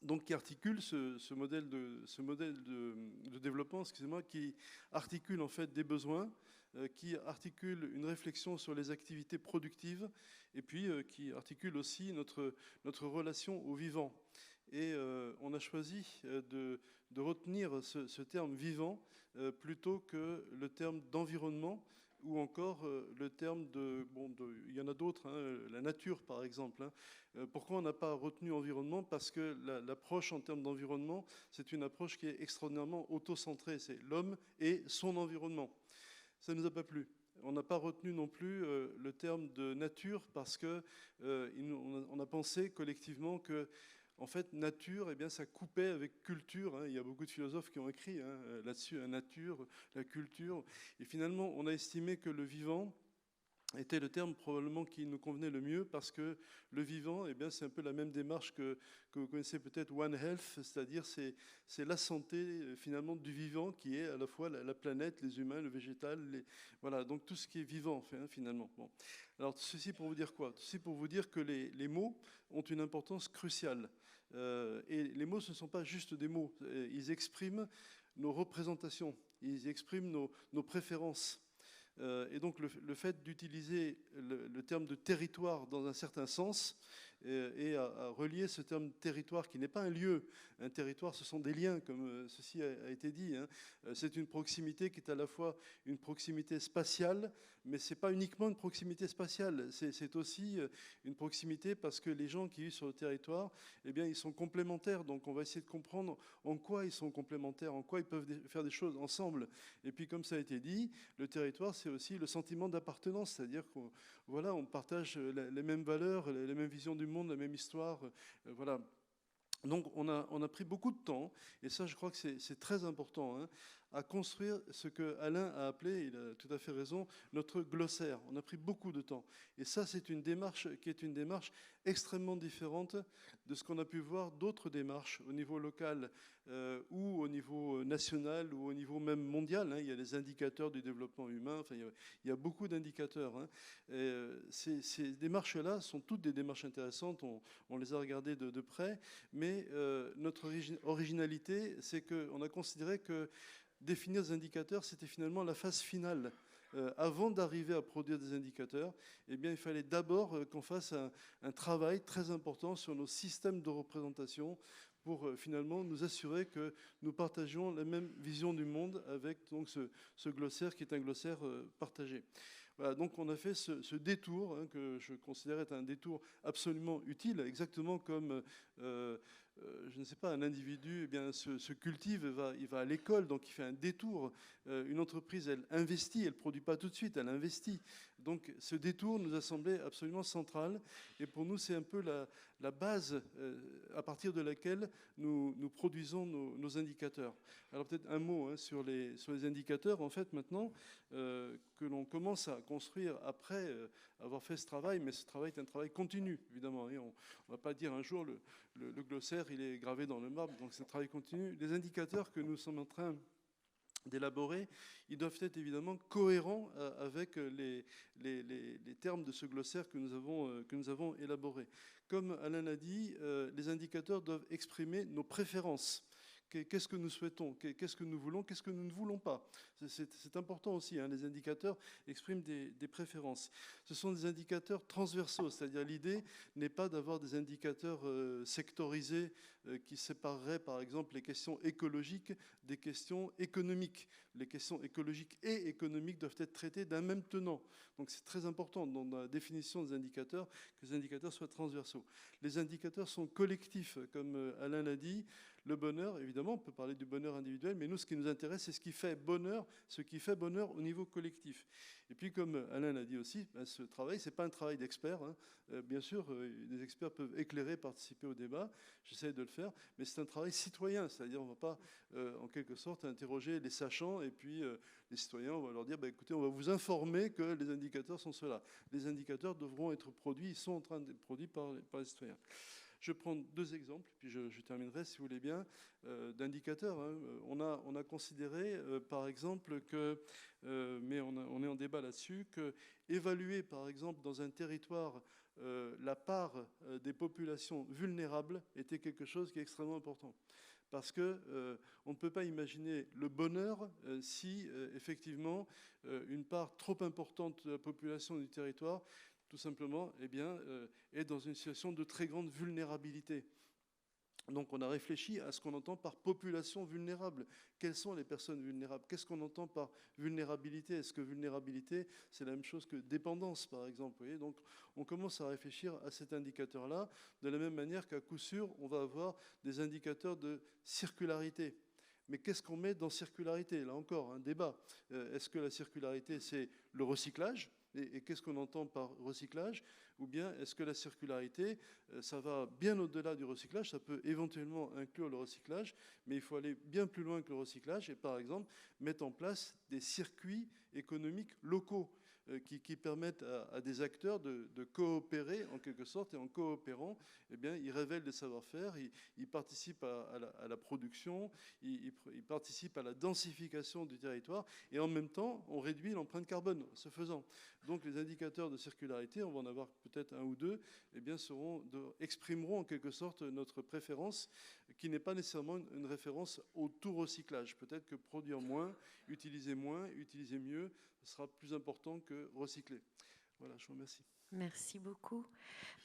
Speaker 5: Donc qui articule ce modèle de développement, excusez-moi, qui articule en fait des besoins, qui articule une réflexion sur les activités productives et puis qui articule aussi notre relation au vivant. Et on a choisi de retenir ce terme vivant plutôt que le terme d'environnement ou encore le terme il y en a d'autres, hein, la nature par exemple. Hein. Pourquoi on n'a pas retenu environnement? Parce que l'approche en termes d'environnement, c'est une approche qui est extraordinairement auto-centrée. C'est l'homme et son environnement. Ça ne nous a pas plu. On n'a pas retenu non plus le terme de nature parce qu'on a pensé collectivement que, en fait, nature, eh bien, ça coupait avec culture. Hein. Il y a beaucoup de philosophes qui ont écrit là-dessus, la nature, la culture. Et finalement, on a estimé que le vivant était le terme probablement qui nous convenait le mieux parce que le vivant, eh bien, c'est un peu la même démarche que vous connaissez peut-être, One Health, c'est-à-dire c'est la santé finalement du vivant qui est à la fois la planète, les humains, le végétal, voilà, donc tout ce qui est vivant finalement. Bon. Alors ceci pour vous dire quoi? Ceci pour vous dire que les mots ont une importance cruciale. Et les mots, ce ne sont pas juste des mots, ils expriment nos représentations, ils expriment nos préférences. Et donc le fait d'utiliser le terme de territoire dans un certain sens et à relier ce terme territoire qui n'est pas un lieu. Un territoire, ce sont des liens, comme ceci a été dit. Hein. C'est une proximité qui est à la fois une proximité spatiale, mais ce n'est pas uniquement une proximité spatiale. C'est aussi une proximité parce que les gens qui vivent sur le territoire, eh bien, ils sont complémentaires. Donc on va essayer de comprendre en quoi ils sont complémentaires, en quoi ils peuvent faire des choses ensemble. Et puis comme ça a été dit, le territoire, c'est aussi le sentiment d'appartenance, c'est-à-dire qu'on partage les mêmes valeurs, les mêmes visions du monde, la même histoire, voilà. Donc on a pris beaucoup de temps, et ça je crois que c'est très important, hein, à construire ce que Alain a appelé, il a tout à fait raison, notre glossaire. On a pris beaucoup de temps. Et ça, c'est une démarche qui est une démarche extrêmement différente de ce qu'on a pu voir d'autres démarches au niveau local ou au niveau national ou au niveau même mondial, hein. Il y a les indicateurs du développement humain, enfin, il y a beaucoup d'indicateurs, hein. Ces démarches-là sont toutes des démarches intéressantes, on les a regardées de près, mais notre originalité, c'est qu'on a considéré que définir des indicateurs, c'était finalement la phase finale. Avant d'arriver à produire des indicateurs, eh bien, il fallait d'abord qu'on fasse un travail très important sur nos systèmes de représentation pour finalement nous assurer que nous partagions la même vision du monde avec donc, ce glossaire qui est un glossaire partagé. Voilà, donc on a fait ce détour, hein, que je considère être un détour absolument utile, exactement comme je ne sais pas, un individu eh bien, se cultive, il va à l'école, donc il fait un détour. Une entreprise, elle investit, elle ne produit pas tout de suite, elle investit. Donc ce détour nous a semblé absolument central. Et pour nous, c'est un peu la base à partir de laquelle nous produisons nos indicateurs. Alors peut-être un mot, hein, sur les indicateurs, en fait, maintenant, que l'on commence à construire après avoir fait ce travail, mais ce travail est un travail continu, évidemment. Et on ne va pas dire un jour le glossaire, il est gravé dans le marbre, donc c'est un travail continu. Les indicateurs que nous sommes en train d'élaborer, ils doivent être évidemment cohérents avec les termes de ce glossaire que nous avons élaboré. Comme Alain l'a dit, les indicateurs doivent exprimer nos préférences. Qu'est-ce que nous souhaitons? Qu'est-ce que nous voulons? Qu'est-ce que nous ne voulons pas? C'est important aussi, hein. Les indicateurs expriment des préférences. Ce sont des indicateurs transversaux, c'est-à-dire l'idée n'est pas d'avoir des indicateurs sectorisés qui sépareraient par exemple les questions écologiques des questions économiques. Les questions écologiques et économiques doivent être traitées d'un même tenant. Donc c'est très important dans la définition des indicateurs que les indicateurs soient transversaux. Les indicateurs sont collectifs, comme Alain l'a dit. Le bonheur, évidemment, on peut parler du bonheur individuel, mais nous, ce qui nous intéresse, c'est ce qui fait bonheur au niveau collectif. Et puis, comme Alain l'a dit aussi, ce travail, ce n'est pas un travail d'expert, hein. Bien sûr, des experts peuvent éclairer, participer au débat, j'essaie de le faire, mais c'est un travail citoyen, c'est-à-dire on ne va pas, en quelque sorte, interroger les sachants, et puis les citoyens, on va leur dire, écoutez, on va vous informer que les indicateurs sont ceux-là. Les indicateurs devront être produits, ils sont en train d'être produits par les citoyens. Je prends deux exemples, puis je terminerai, si vous voulez bien, d'indicateurs, hein. On a considéré, par exemple, que, mais on est en débat là-dessus, que évaluer, par exemple, dans un territoire, la part des populations vulnérables était quelque chose qui est extrêmement important. Parce qu'on ne peut pas imaginer le bonheur si, effectivement, une part trop importante de la population du territoire tout simplement, eh bien, est dans une situation de très grande vulnérabilité. Donc on a réfléchi à ce qu'on entend par population vulnérable. Quelles sont les personnes vulnérables? Qu'est-ce qu'on entend par vulnérabilité? Est-ce que vulnérabilité, c'est la même chose que dépendance, par exemple? Vous voyez, donc on commence à réfléchir à cet indicateur-là, de la même manière qu'à coup sûr, on va avoir des indicateurs de circularité. Mais qu'est-ce qu'on met dans circularité? Là encore, un débat. Est-ce que la circularité, c'est le recyclage? Et qu'est-ce qu'on entend par recyclage? Ou bien est-ce que la circularité, ça va bien au-delà du recyclage? Ça peut éventuellement inclure le recyclage, mais il faut aller bien plus loin que le recyclage et par exemple mettre en place des circuits économiques locaux qui permettent à des acteurs de coopérer en quelque sorte, et en coopérant, eh bien, ils révèlent des savoir-faire, ils participent à la production, ils participent à la densification du territoire, et en même temps, on réduit l'empreinte carbone, ce faisant. Donc les indicateurs de circularité, on va en avoir peut-être un ou deux, eh bien, exprimeront en quelque sorte notre préférence, qui n'est pas nécessairement une référence au tout recyclage. Peut-être que produire moins, utiliser mieux, ce sera plus important que recycler. Voilà, je vous remercie.
Speaker 1: Merci beaucoup.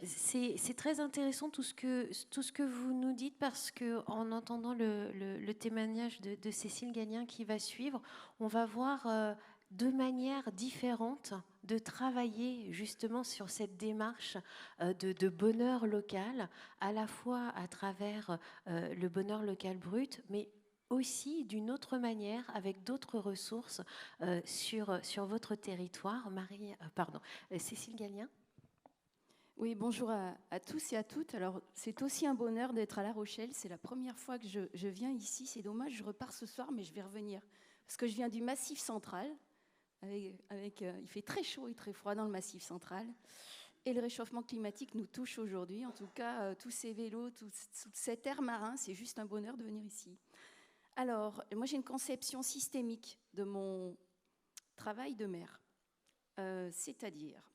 Speaker 1: C'est très intéressant tout ce que vous nous dites, parce qu'en entendant le témoignage de Cécile Gallien qui va suivre, on va voir deux manières différentes de travailler justement sur cette démarche de bonheur local, à la fois à travers le bonheur local brut, mais aussi d'une autre manière, avec d'autres ressources sur votre territoire. Cécile Gallien.
Speaker 6: Oui, bonjour à tous et à toutes. Alors, c'est aussi un bonheur d'être à La Rochelle. C'est la première fois que je viens ici. C'est dommage, je repars ce soir, mais je vais revenir. Parce que je viens du Massif central. Il fait très chaud et très froid dans le Massif central. Et le réchauffement climatique nous touche aujourd'hui. En tout cas, tous ces vélos, tout cet air marin, c'est juste un bonheur de venir ici. Alors, moi, j'ai une conception systémique de mon travail de maire. C'est-à-dire,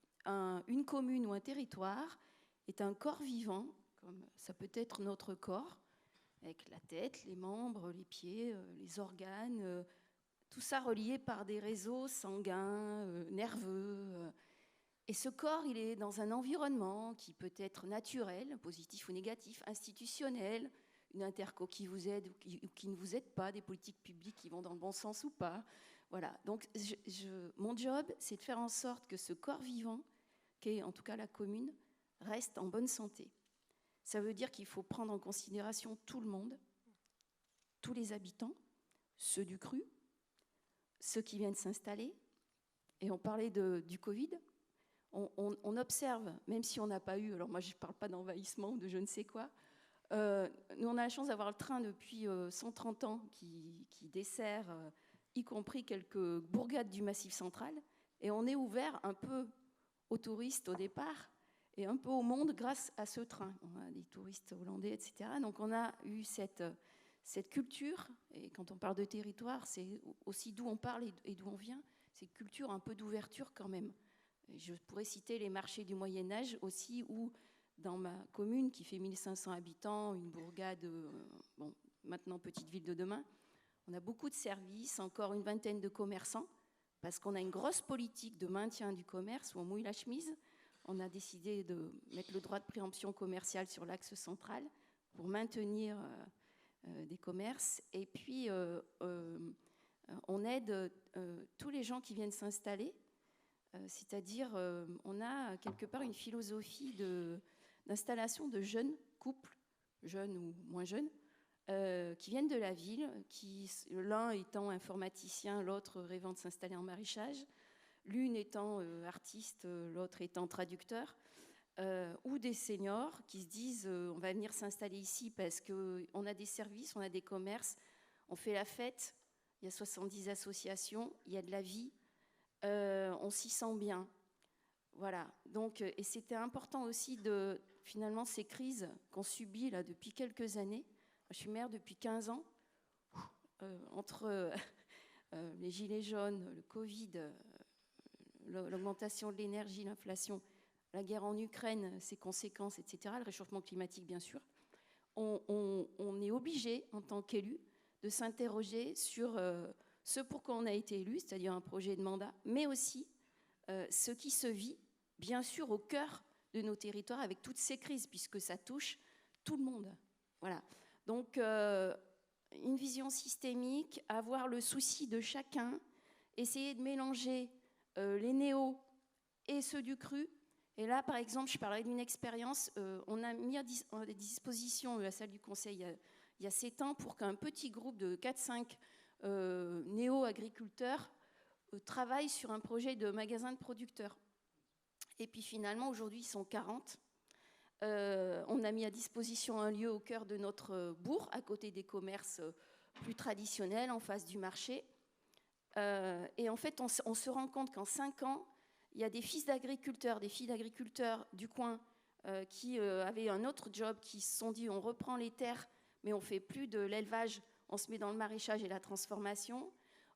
Speaker 6: une commune ou un territoire est un corps vivant, comme ça peut être notre corps, avec la tête, les membres, les pieds, les organes, tout ça relié par des réseaux sanguins, nerveux. Et ce corps, il est dans un environnement qui peut être naturel, positif ou négatif, institutionnel, une interco qui vous aide ou qui ne vous aide pas, des politiques publiques qui vont dans le bon sens ou pas. Voilà. Donc, mon job, c'est de faire en sorte que ce corps vivant, qu'est en tout cas la commune, reste en bonne santé. Ça veut dire qu'il faut prendre en considération tout le monde, tous les habitants, ceux du cru, ceux qui viennent s'installer. Et on parlait du Covid. On observe, même si on n'a pas eu, alors moi je ne parle pas d'envahissement ou de je ne sais quoi, nous on a la chance d'avoir le train depuis 130 ans qui dessert, y compris quelques bourgades du Massif central, et on est ouvert un peu aux touristes au départ, et un peu au monde grâce à ce train. On a des touristes hollandais, etc. Donc on a eu cette culture, et quand on parle de territoire, c'est aussi d'où on parle et d'où on vient, c'est culture un peu d'ouverture quand même. Je pourrais citer les marchés du Moyen-Âge aussi, où dans ma commune, qui fait 1500 habitants, une bourgade, maintenant petite ville de demain, on a beaucoup de services, encore une vingtaine de commerçants, parce qu'on a une grosse politique de maintien du commerce, où on mouille la chemise. On a décidé de mettre le droit de préemption commerciale sur l'axe central pour maintenir des commerces. Et puis, on aide tous les gens qui viennent s'installer. C'est-à-dire, on a quelque part une philosophie d'installation de jeunes couples, jeunes ou moins jeunes, qui viennent de la ville, l'un étant informaticien, l'autre rêvant de s'installer en maraîchage, l'une étant artiste, l'autre étant traducteur, ou des seniors qui se disent on va venir s'installer ici parce qu'on a des services, on a des commerces, on fait la fête, il y a 70 associations, il y a de la vie, on s'y sent bien. Voilà. Donc, et c'était important aussi de, finalement, ces crises qu'on subit là, depuis quelques années. Je suis maire depuis 15 ans. Entre les gilets jaunes, le Covid, l'augmentation de l'énergie, l'inflation, la guerre en Ukraine, ses conséquences, etc., le réchauffement climatique, bien sûr, on est obligé, en tant qu'élu, de s'interroger sur ce pourquoi on a été élu, c'est-à-dire un projet de mandat, mais aussi ce qui se vit, bien sûr, au cœur de nos territoires avec toutes ces crises, puisque ça touche tout le monde. Voilà. Donc, une vision systémique, avoir le souci de chacun, essayer de mélanger les néos et ceux du cru. Et là, par exemple, je parlerai d'une expérience, on a mis à disposition la salle du conseil il y a 7 ans pour qu'un petit groupe de 4-5 néo-agriculteurs travaillent sur un projet de magasin de producteurs. Et puis finalement, aujourd'hui, ils sont 40. On a mis à disposition un lieu au cœur de notre bourg, à côté des commerces plus traditionnels, en face du marché. Et en fait, on se rend compte qu'en 5 ans, il y a des fils d'agriculteurs, des filles d'agriculteurs du coin qui avaient un autre job, qui se sont dit on reprend les terres, mais on ne fait plus de l'élevage, on se met dans le maraîchage et la transformation.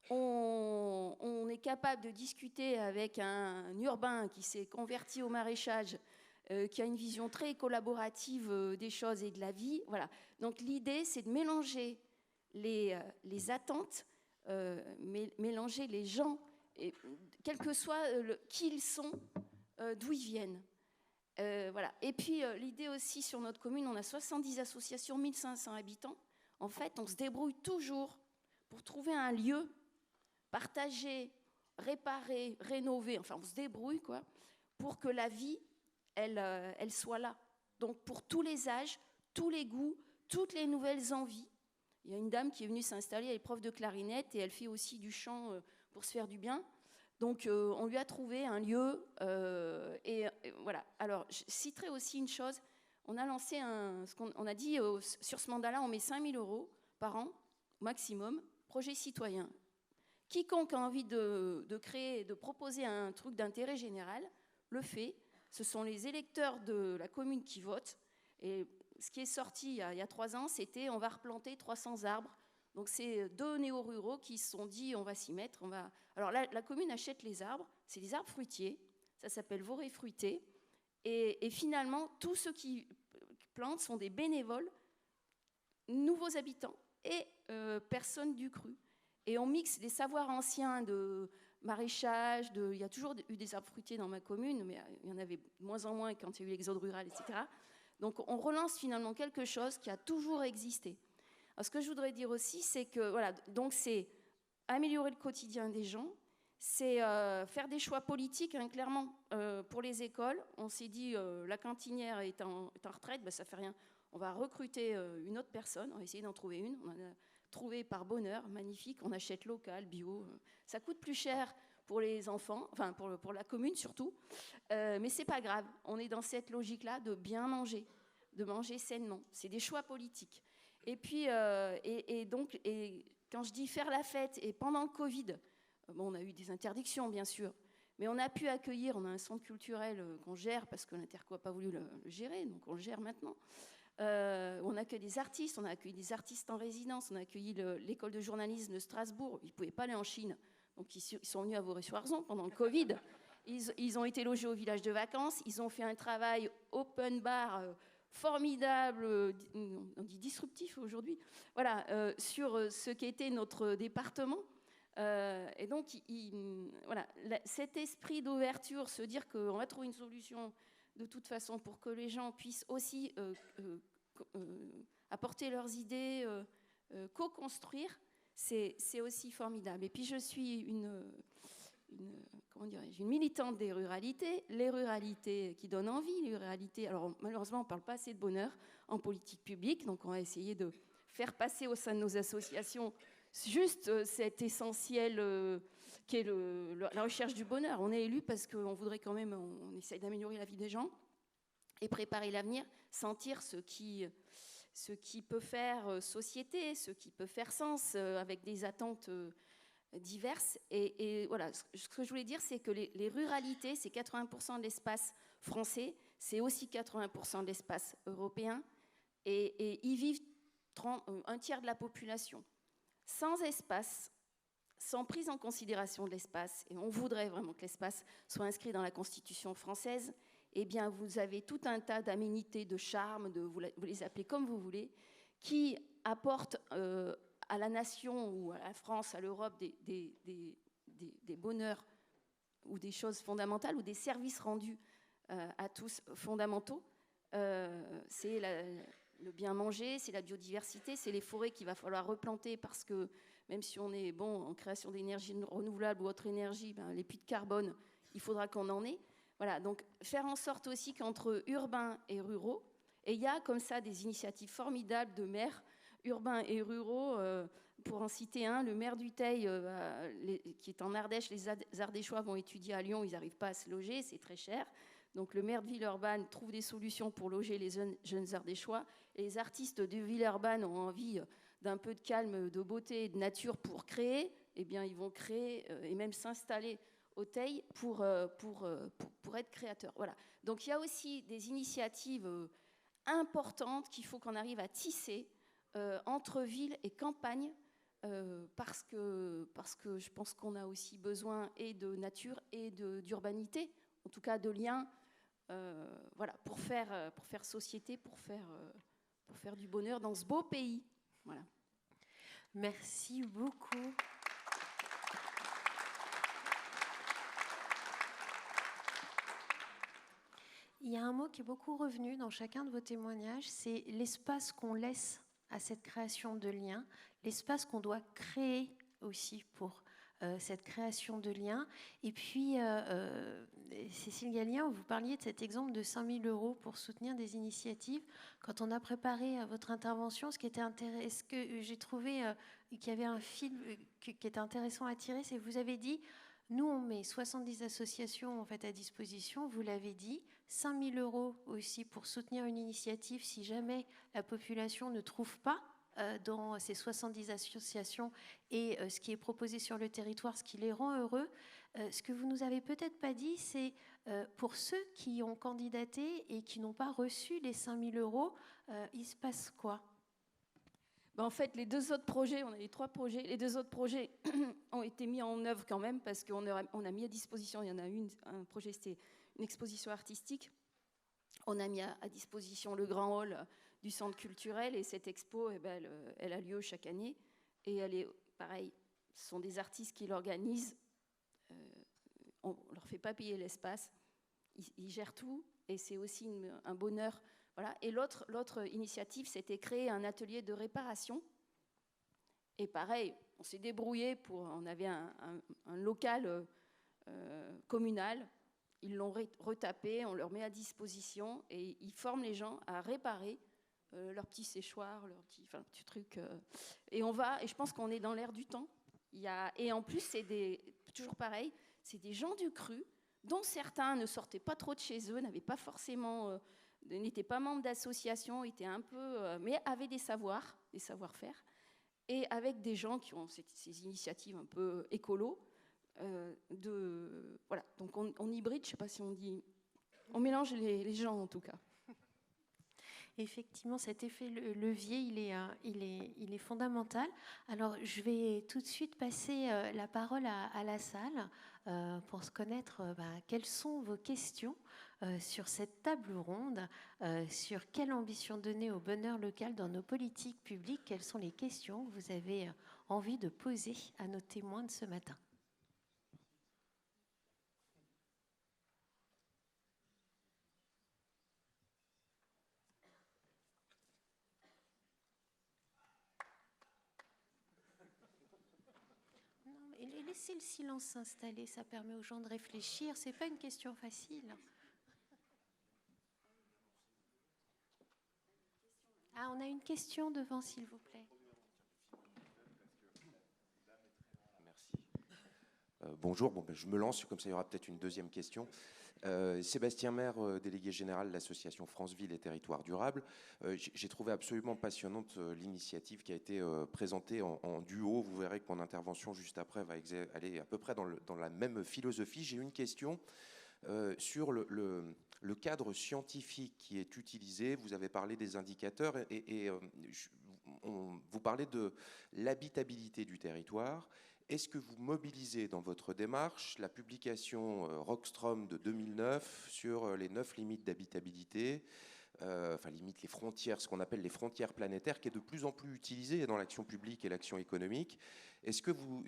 Speaker 6: On est capable de discuter avec un urbain qui s'est converti au maraîchage, qui a une vision très collaborative des choses et de la vie. Voilà. Donc l'idée, c'est de mélanger les attentes, mélanger les gens, et, quel que soit qui ils sont, d'où ils viennent. Voilà. Et puis l'idée aussi sur notre commune, on a 70 associations, 1500 habitants. En fait, on se débrouille toujours pour trouver un lieu, partager, réparer, rénover, enfin on se débrouille quoi, pour que la vie, elle soit là. Donc pour tous les âges, tous les goûts, toutes les nouvelles envies. Il y a une dame qui est venue s'installer, elle est prof de clarinette et elle fait aussi du chant pour se faire du bien. Donc, on lui a trouvé un lieu. Et voilà. Alors, je citerai aussi une chose. On a lancé on a dit, sur ce mandat-là, on met 5 000 € par an, maximum, projet citoyen. Quiconque a envie de créer, de proposer un truc d'intérêt général, le fait. Ce sont les électeurs de la commune qui votent. Et ce qui est sorti il y a 3 ans, c'était on va replanter 300 arbres. Donc c'est 2 néo-ruraux qui se sont dit on va s'y mettre. Alors là, la commune achète les arbres. C'est des arbres fruitiers. Ça s'appelle Vorey fruité. Et finalement, tous ceux qui plantes sont des bénévoles, nouveaux habitants et personnes du cru. Et on mixe des savoirs anciens de maraîchage, il y a toujours eu des arbres fruitiers dans ma commune, mais il y en avait de moins en moins quand il y a eu l'exode rural, etc. Donc on relance finalement quelque chose qui a toujours existé. Alors, ce que je voudrais dire aussi, c'est que voilà, donc c'est améliorer le quotidien des gens, c'est faire des choix politiques, hein, clairement. Pour les écoles, on s'est dit la cantinière est en retraite, ben, ça fait rien. On va recruter une autre personne, on va essayer d'en trouver une. On en a trouvé par bonheur, magnifique. On achète local, bio. Ça coûte plus cher pour les enfants, enfin pour la commune surtout. Mais c'est pas grave. On est dans cette logique-là de bien manger, de manger sainement. C'est des choix politiques. Et puis, donc, quand je dis faire la fête, et pendant le Covid, bon, on a eu des interdictions, bien sûr, mais on a pu accueillir, on a un centre culturel qu'on gère, parce que l'Interco n'a pas voulu le gérer, donc on le gère maintenant. On accueille des artistes, on a accueilli des artistes en résidence, on a accueilli l'école de journalisme de Strasbourg. Ils ne pouvaient pas aller en Chine, donc ils sont venus à Vorey-sur-Arzon pendant le Covid. Ils ont été logés au village de vacances, ils ont fait un travail open bar formidable, on dit disruptif aujourd'hui, voilà, sur ce qu'était notre département. Et donc, voilà, cet esprit d'ouverture, se dire qu'on va trouver une solution de toute façon pour que les gens puissent aussi apporter leurs idées, co-construire, c'est aussi formidable. Et puis je suis une militante des ruralités, les ruralités qui donnent envie, les ruralités. Alors malheureusement, on ne parle pas assez de bonheur en politique publique, donc on va essayer de faire passer au sein de nos associations juste cet essentiel qui est la recherche du bonheur. On est élu parce qu'on voudrait quand même, on essaye d'améliorer la vie des gens et préparer l'avenir, sentir ce qui peut faire société, ce qui peut faire sens avec des attentes diverses. Et voilà, ce que je voulais dire, c'est que les ruralités, c'est 80% de l'espace français, c'est aussi 80% de l'espace européen, et y vivent un tiers de la population. Sans espace, sans prise en considération de l'espace, et on voudrait vraiment que l'espace soit inscrit dans la Constitution française, eh bien, vous avez tout un tas d'aménités, de charmes, vous les appelez comme vous voulez, qui apportent à la nation ou à la France, à l'Europe, des bonheurs ou des choses fondamentales ou des services rendus à tous fondamentaux. C'est le bien manger, c'est la biodiversité, c'est les forêts qu'il va falloir replanter parce que même si on est bon en création d'énergie renouvelable ou autre énergie, ben, les puits de carbone, il faudra qu'on en ait. Voilà, donc faire en sorte aussi qu'entre urbains et ruraux, et il y a comme ça des initiatives formidables de maires urbains et ruraux, pour en citer un, le maire du Teil, qui est en Ardèche, les Ardéchois vont étudier à Lyon, ils n'arrivent pas à se loger, c'est très cher. Donc le maire de Villeurbanne trouve des solutions pour loger les jeunes Ardéchois. Et les artistes de Villeurbanne ont envie d'un peu de calme, de beauté et de nature pour créer. Eh bien, ils vont créer et même s'installer au Teil pour être créateurs. Voilà. Donc il y a aussi des initiatives importantes qu'il faut qu'on arrive à tisser entre ville et campagne, parce que je pense qu'on a aussi besoin et de nature et d'urbanité, en tout cas de liens, voilà, pour faire société, pour faire du bonheur dans ce beau pays. Voilà.
Speaker 1: Merci beaucoup. Il y a un mot qui est beaucoup revenu dans chacun de vos témoignages, c'est l'espace qu'on laisse à cette création de liens, l'espace qu'on doit créer aussi pour cette création de liens. Et puis, Cécile Gallien, vous parliez de cet exemple de 5 000 € pour soutenir des initiatives. Quand on a préparé votre intervention, ce que j'ai trouvé qu'il y avait un fil qui était intéressant à tirer, c'est que vous avez dit nous, on met 70 associations en fait, à disposition, vous l'avez dit, 5 000 € aussi pour soutenir une initiative si jamais la population ne trouve pas dans ces 70 associations et ce qui est proposé sur le territoire, ce qui les rend heureux. Ce que vous nous avez peut-être pas dit, c'est pour ceux qui ont candidaté et qui n'ont pas reçu les 5 000 €, il se passe quoi?
Speaker 6: En fait, les deux autres projets, on a les 3 projets, les 2 autres projets ont été mis en œuvre quand même parce qu'on a mis à disposition, il y en a un projet, c'était une exposition artistique. On a mis à disposition le grand hall du centre culturel et cette expo, elle a lieu chaque année. Et elle est, pareil, ce sont des artistes qui l'organisent. On ne leur fait pas payer l'espace, ils gèrent tout et c'est aussi un bonheur. Voilà. Et l'autre initiative, c'était créer un atelier de réparation. Et pareil, on s'est débrouillé on avait un local communal. Ils l'ont retapé, on leur met à disposition et ils forment les gens à réparer leurs petits séchoirs, leurs petits trucs. Et je pense qu'on est dans l'air du temps. Et en plus, toujours pareil, c'est des gens du cru, dont certains ne sortaient pas trop de chez eux, n'étaient pas membres d'associations, étaient un peu, mais avaient des savoir-faire, et avec des gens qui ont ces initiatives un peu écolo. Voilà, donc on hybride, je ne sais pas si on dit, on mélange les gens en tout cas.
Speaker 1: Effectivement, cet effet levier, il est fondamental. Alors, je vais tout de suite passer la parole à la salle pour se connaître quelles sont vos questions sur cette table ronde, sur quelle ambition donner au bonheur local dans nos politiques publiques, quelles sont les questions que vous avez envie de poser à nos témoins de ce matin. Laissez le silence s'installer, ça permet aux gens de réfléchir. Ce n'est pas une question facile. Ah, on a une question devant, s'il vous plaît.
Speaker 7: Merci. Bonjour, je me lance, comme ça il y aura peut-être une deuxième question. Sébastien Maire, délégué général de l'association France Ville et Territoires Durables. J'ai trouvé absolument passionnante l'initiative qui a été présentée en duo. Vous verrez que mon intervention juste après va aller à peu près dans la même philosophie. J'ai une question sur le cadre scientifique qui est utilisé. Vous avez parlé des indicateurs et vous parlez de l'habitabilité du territoire. Est-ce que vous mobilisez dans votre démarche la publication Rockström de 2009 sur les 9 limites d'habitabilité, limite les frontières, ce qu'on appelle les frontières planétaires, qui est de plus en plus utilisée dans l'action publique et l'action économique. Est-ce que vous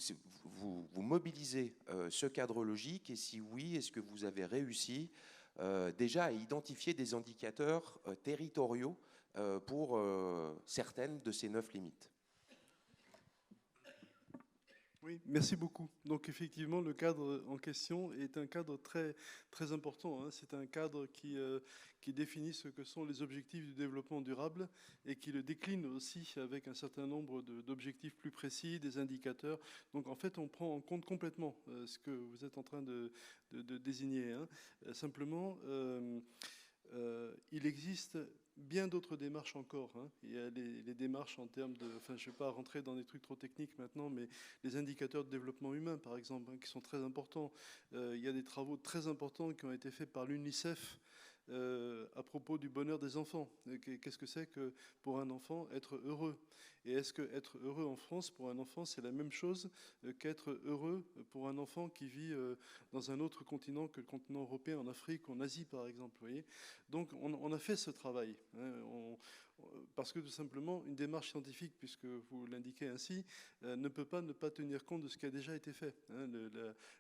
Speaker 7: mobilisez ce cadre logique? Et si oui, est-ce que vous avez réussi déjà à identifier des indicateurs territoriaux pour certaines de ces 9 limites?
Speaker 5: Oui, merci beaucoup. Donc effectivement, le cadre en question est un cadre très, très important. C'est un cadre qui définit ce que sont les objectifs du développement durable et qui le décline aussi avec un certain nombre d'objectifs plus précis, des indicateurs. Donc en fait, on prend en compte complètement ce que vous êtes en train de désigner. Simplement, il existe bien d'autres démarches encore. Il y a les démarches en termes de... je ne vais pas rentrer dans des trucs trop techniques maintenant, mais les indicateurs de développement humain, par exemple, qui sont très importants. Il y a des travaux très importants qui ont été faits par l'UNICEF à propos du bonheur des enfants. Qu'est-ce que c'est que pour un enfant être heureux? Et est-ce que être heureux en France pour un enfant, c'est la même chose qu'être heureux pour un enfant qui vit dans un autre continent que le continent européen, en Afrique, en Asie par exemple, vous voyez? Donc on a fait ce travail. Parce que tout simplement, une démarche scientifique, puisque vous l'indiquez ainsi, ne peut pas ne pas tenir compte de ce qui a déjà été fait.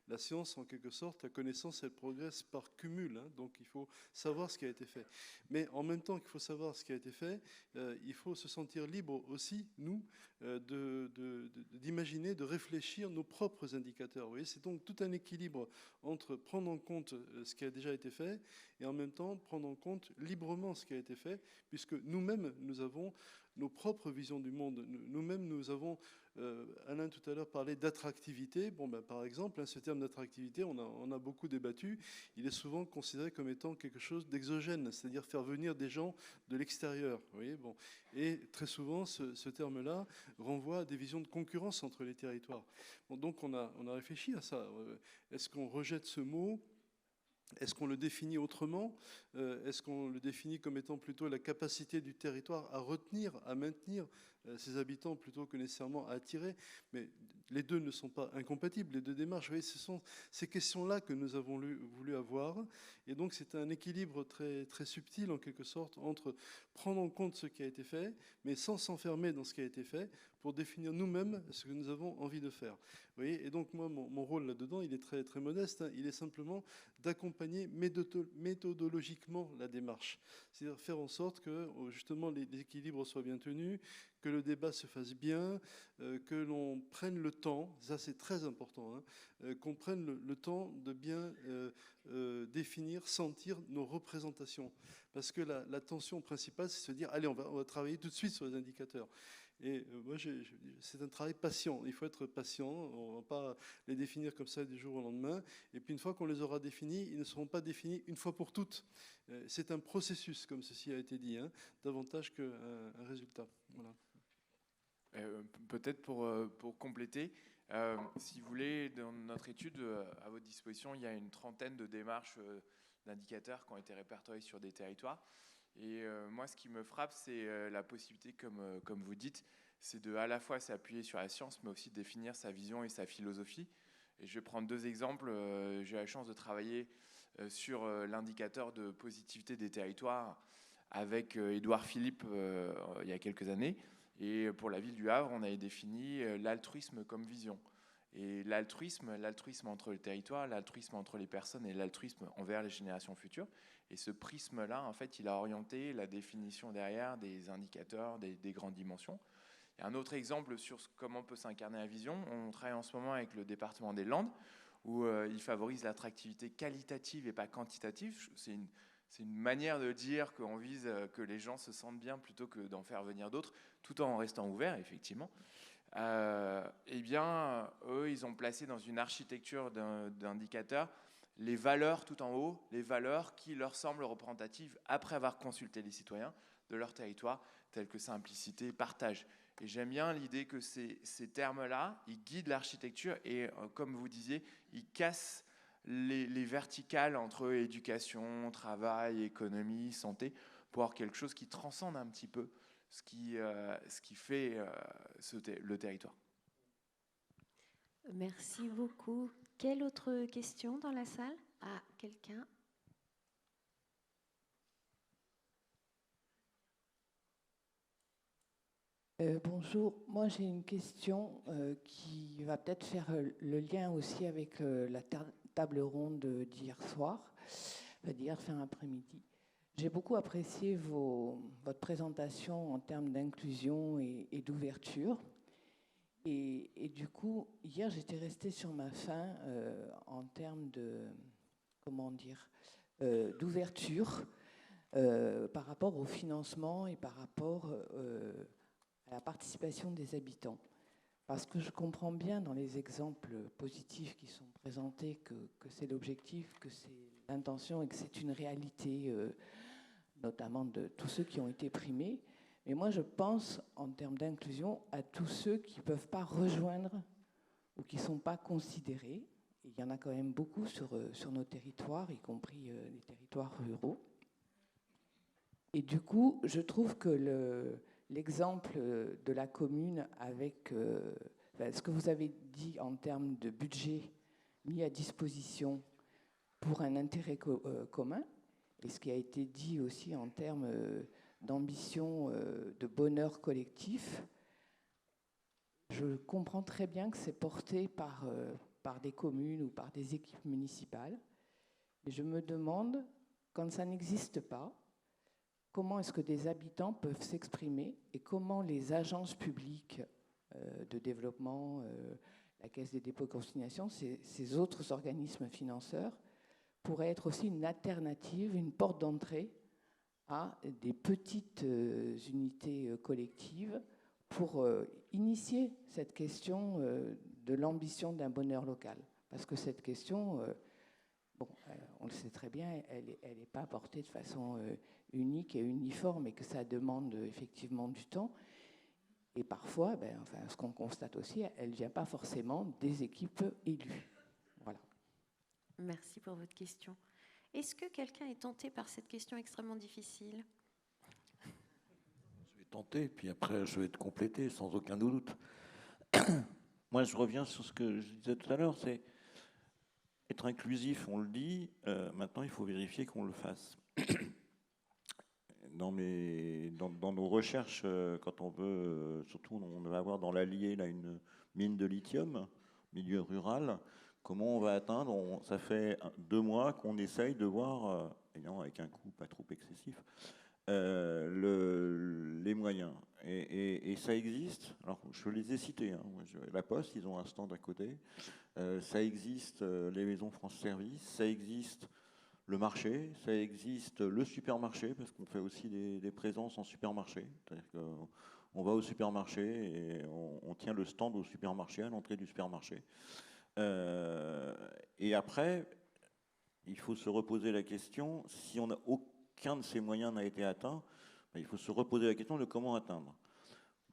Speaker 5: La science, en quelque sorte, la connaissance, elle progresse par cumul. Donc il faut savoir ce qui a été fait. Mais en même temps qu'il faut savoir ce qui a été fait, il faut se sentir libre aussi, nous, d'imaginer, de réfléchir nos propres indicateurs. Vous voyez, c'est donc tout un équilibre entre prendre en compte ce qui a déjà été fait et en même temps prendre en compte librement ce qui a été fait, puisque nous-mêmes, nous-mêmes, nous avons nos propres visions du monde. Nous-mêmes, nous avons, Alain tout à l'heure parlait d'attractivité. Bon, ben, par exemple, ce terme d'attractivité, on a beaucoup débattu. Il est souvent considéré comme étant quelque chose d'exogène, c'est-à-dire faire venir des gens de l'extérieur. Vous voyez, bon. Et très souvent, ce terme-là renvoie à des visions de concurrence entre les territoires. Bon, donc on a réfléchi à ça. Est-ce qu'on rejette ce mot ? Est-ce qu'on le définit autrement ? Est-ce qu'on le définit comme étant plutôt la capacité du territoire à retenir, à maintenir ses habitants plutôt que nécessairement à attirer ? Mais les deux ne sont pas incompatibles, les deux démarches. Vous voyez, ce sont ces questions-là que nous avons voulu avoir. Et donc c'est un équilibre très, très subtil en quelque sorte entre prendre en compte ce qui a été fait, mais sans s'enfermer dans ce qui a été fait, pour définir nous-mêmes ce que nous avons envie de faire. Vous voyez, et donc moi, mon rôle là-dedans, il est très, très modeste. Il est simplement d'accompagner méthodologiquement la démarche. C'est-à-dire faire en sorte que justement les équilibres soient bien tenus, que le débat se fasse bien, que l'on prenne le temps, ça c'est très important, hein, qu'on prenne le temps de bien définir, sentir nos représentations. Parce que la tension principale, c'est de se dire, allez, on va travailler tout de suite sur les indicateurs. Et moi, c'est un travail patient. Il faut être patient. On ne va pas les définir comme ça du jour au lendemain. Et puis, une fois qu'on les aura définis, ils ne seront pas définis une fois pour toutes. C'est un processus, comme ceci a été dit, hein, davantage qu'un résultat. Voilà.
Speaker 2: Peut-être pour compléter, si vous voulez, dans notre étude, à votre disposition, il y a une trentaine de démarches d'indicateurs qui ont été répertoriés sur des territoires. Et moi, ce qui me frappe, c'est la possibilité, comme vous dites, c'est de à la fois s'appuyer sur la science, mais aussi de définir sa vision et sa philosophie. Et je vais prendre deux exemples. J'ai eu la chance de travailler sur l'indicateur de positivité des territoires avec Édouard Philippe il y a quelques années. Et pour la ville du Havre, on avait défini l'altruisme comme vision. Et l'altruisme entre le territoire, l'altruisme entre les personnes et l'altruisme envers les générations futures. Et ce prisme-là, en fait, il a orienté la définition derrière des indicateurs, des grandes dimensions. Il y a un autre exemple sur comment peut s'incarner la vision. On travaille en ce moment avec le département des Landes, où il favorise l'attractivité qualitative et pas quantitative. C'est une manière de dire qu'on vise que les gens se sentent bien plutôt que d'en faire venir d'autres, tout en restant ouverts, effectivement. Eh bien, eux, ils ont placé dans une architecture d'indicateurs les valeurs tout en haut, les valeurs qui leur semblent représentatives après avoir consulté les citoyens de leur territoire, telles que simplicité, partage. Et j'aime bien l'idée que ces termes-là, ils guident l'architecture et, comme vous disiez, ils cassent les verticales entre éducation, travail, économie, santé, pour avoir quelque chose qui transcende un petit peu ce qui fait le territoire.
Speaker 1: Merci beaucoup. Quelle autre question dans la salle ? Ah, quelqu'un ?
Speaker 8: Bonjour, moi j'ai une question qui va peut-être faire le lien aussi avec la table ronde d'hier soir, d'hier fin après-midi. J'ai beaucoup apprécié votre présentation en termes d'inclusion et d'ouverture. Et du coup, hier, j'étais restée sur ma faim en termes de, d'ouverture par rapport au financement et par rapport à la participation des habitants. Parce que je comprends bien dans les exemples positifs qui sont présentés que c'est l'objectif, que c'est l'intention et que c'est une réalité, notamment de tous ceux qui ont été primés. Mais moi, je pense, en termes d'inclusion, à tous ceux qui ne peuvent pas rejoindre ou qui ne sont pas considérés. Et il y en a quand même beaucoup sur nos territoires, y compris les territoires ruraux. Et du coup, je trouve que l'exemple de la commune avec ce que vous avez dit en termes de budget mis à disposition pour un intérêt commun, et ce qui a été dit aussi en termes d'ambition, de bonheur collectif, je comprends très bien que c'est porté par des communes ou par des équipes municipales. Et je me demande, quand ça n'existe pas, comment est-ce que des habitants peuvent s'exprimer et comment les agences publiques de développement, la Caisse des dépôts et consignations, ces autres organismes financeurs, pourraient être aussi une alternative, une porte d'entrée à des petites unités collectives pour initier cette question de l'ambition d'un bonheur local. Parce que cette question, on le sait très bien, elle n'est pas apportée de façon unique et uniforme et que ça demande effectivement du temps. Et parfois, ce qu'on constate aussi, elle ne vient pas forcément des équipes élues. Voilà.
Speaker 1: Merci pour votre question. Est-ce que quelqu'un est tenté par cette question extrêmement difficile ?
Speaker 3: Je vais tenter, puis après je vais te compléter sans aucun doute. Moi, je reviens sur ce que je disais tout à l'heure, c'est être inclusif, on le dit, maintenant il faut vérifier qu'on le fasse. Dans nos recherches, quand on veut, surtout on va avoir dans l'Allier là, une mine de lithium, milieu rural, comment on va atteindre, ça fait 2 mois qu'on essaye de voir, évidemment avec un coût pas trop excessif, les moyens. Et ça existe, alors je les ai cités, hein. La Poste, ils ont un stand à côté, ça existe, les maisons France Service, ça existe le marché, ça existe le supermarché, parce qu'on fait aussi des présences en supermarché. C'est-à-dire qu'on va au supermarché et on tient le stand au supermarché, à l'entrée du supermarché. Et après, il faut se reposer la question, si aucun de ces moyens n'a été atteint, il faut se reposer la question de comment atteindre.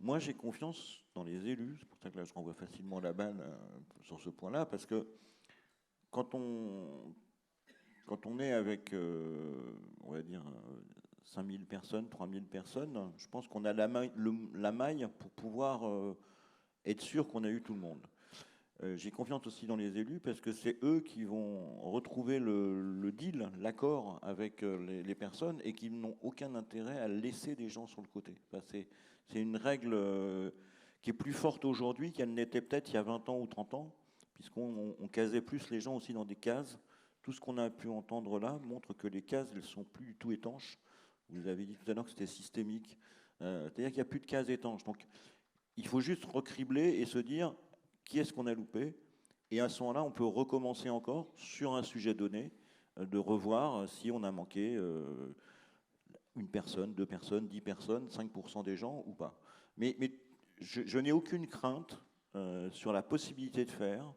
Speaker 3: Moi, j'ai confiance dans les élus, c'est pour ça que là, je renvoie facilement la balle sur ce point-là, parce que quand on est avec, on va dire, 5000 personnes, 3000 personnes, je pense qu'on a la maille pour pouvoir être sûr qu'on a eu tout le monde. J'ai confiance aussi dans les élus parce que c'est eux qui vont retrouver le deal, l'accord avec les personnes et qui n'ont aucun intérêt à laisser des gens sur le côté. Enfin, c'est une règle qui est plus forte aujourd'hui qu'elle n'était peut-être il y a 20 ans ou 30 ans, puisqu'on casait plus les gens aussi dans des cases. Tout ce qu'on a pu entendre là montre que les cases, elles ne sont plus du tout étanches. Vous avez dit tout à l'heure que c'était systémique. C'est-à-dire qu'il n'y a plus de cases étanches. Donc, il faut juste recribler et se dire qui est-ce qu'on a loupé. Et à ce moment-là, on peut recommencer encore sur un sujet donné, de revoir si on a manqué une personne, 2 personnes, 10 personnes, 5% des gens ou pas. Mais je n'ai aucune crainte sur la possibilité de faire.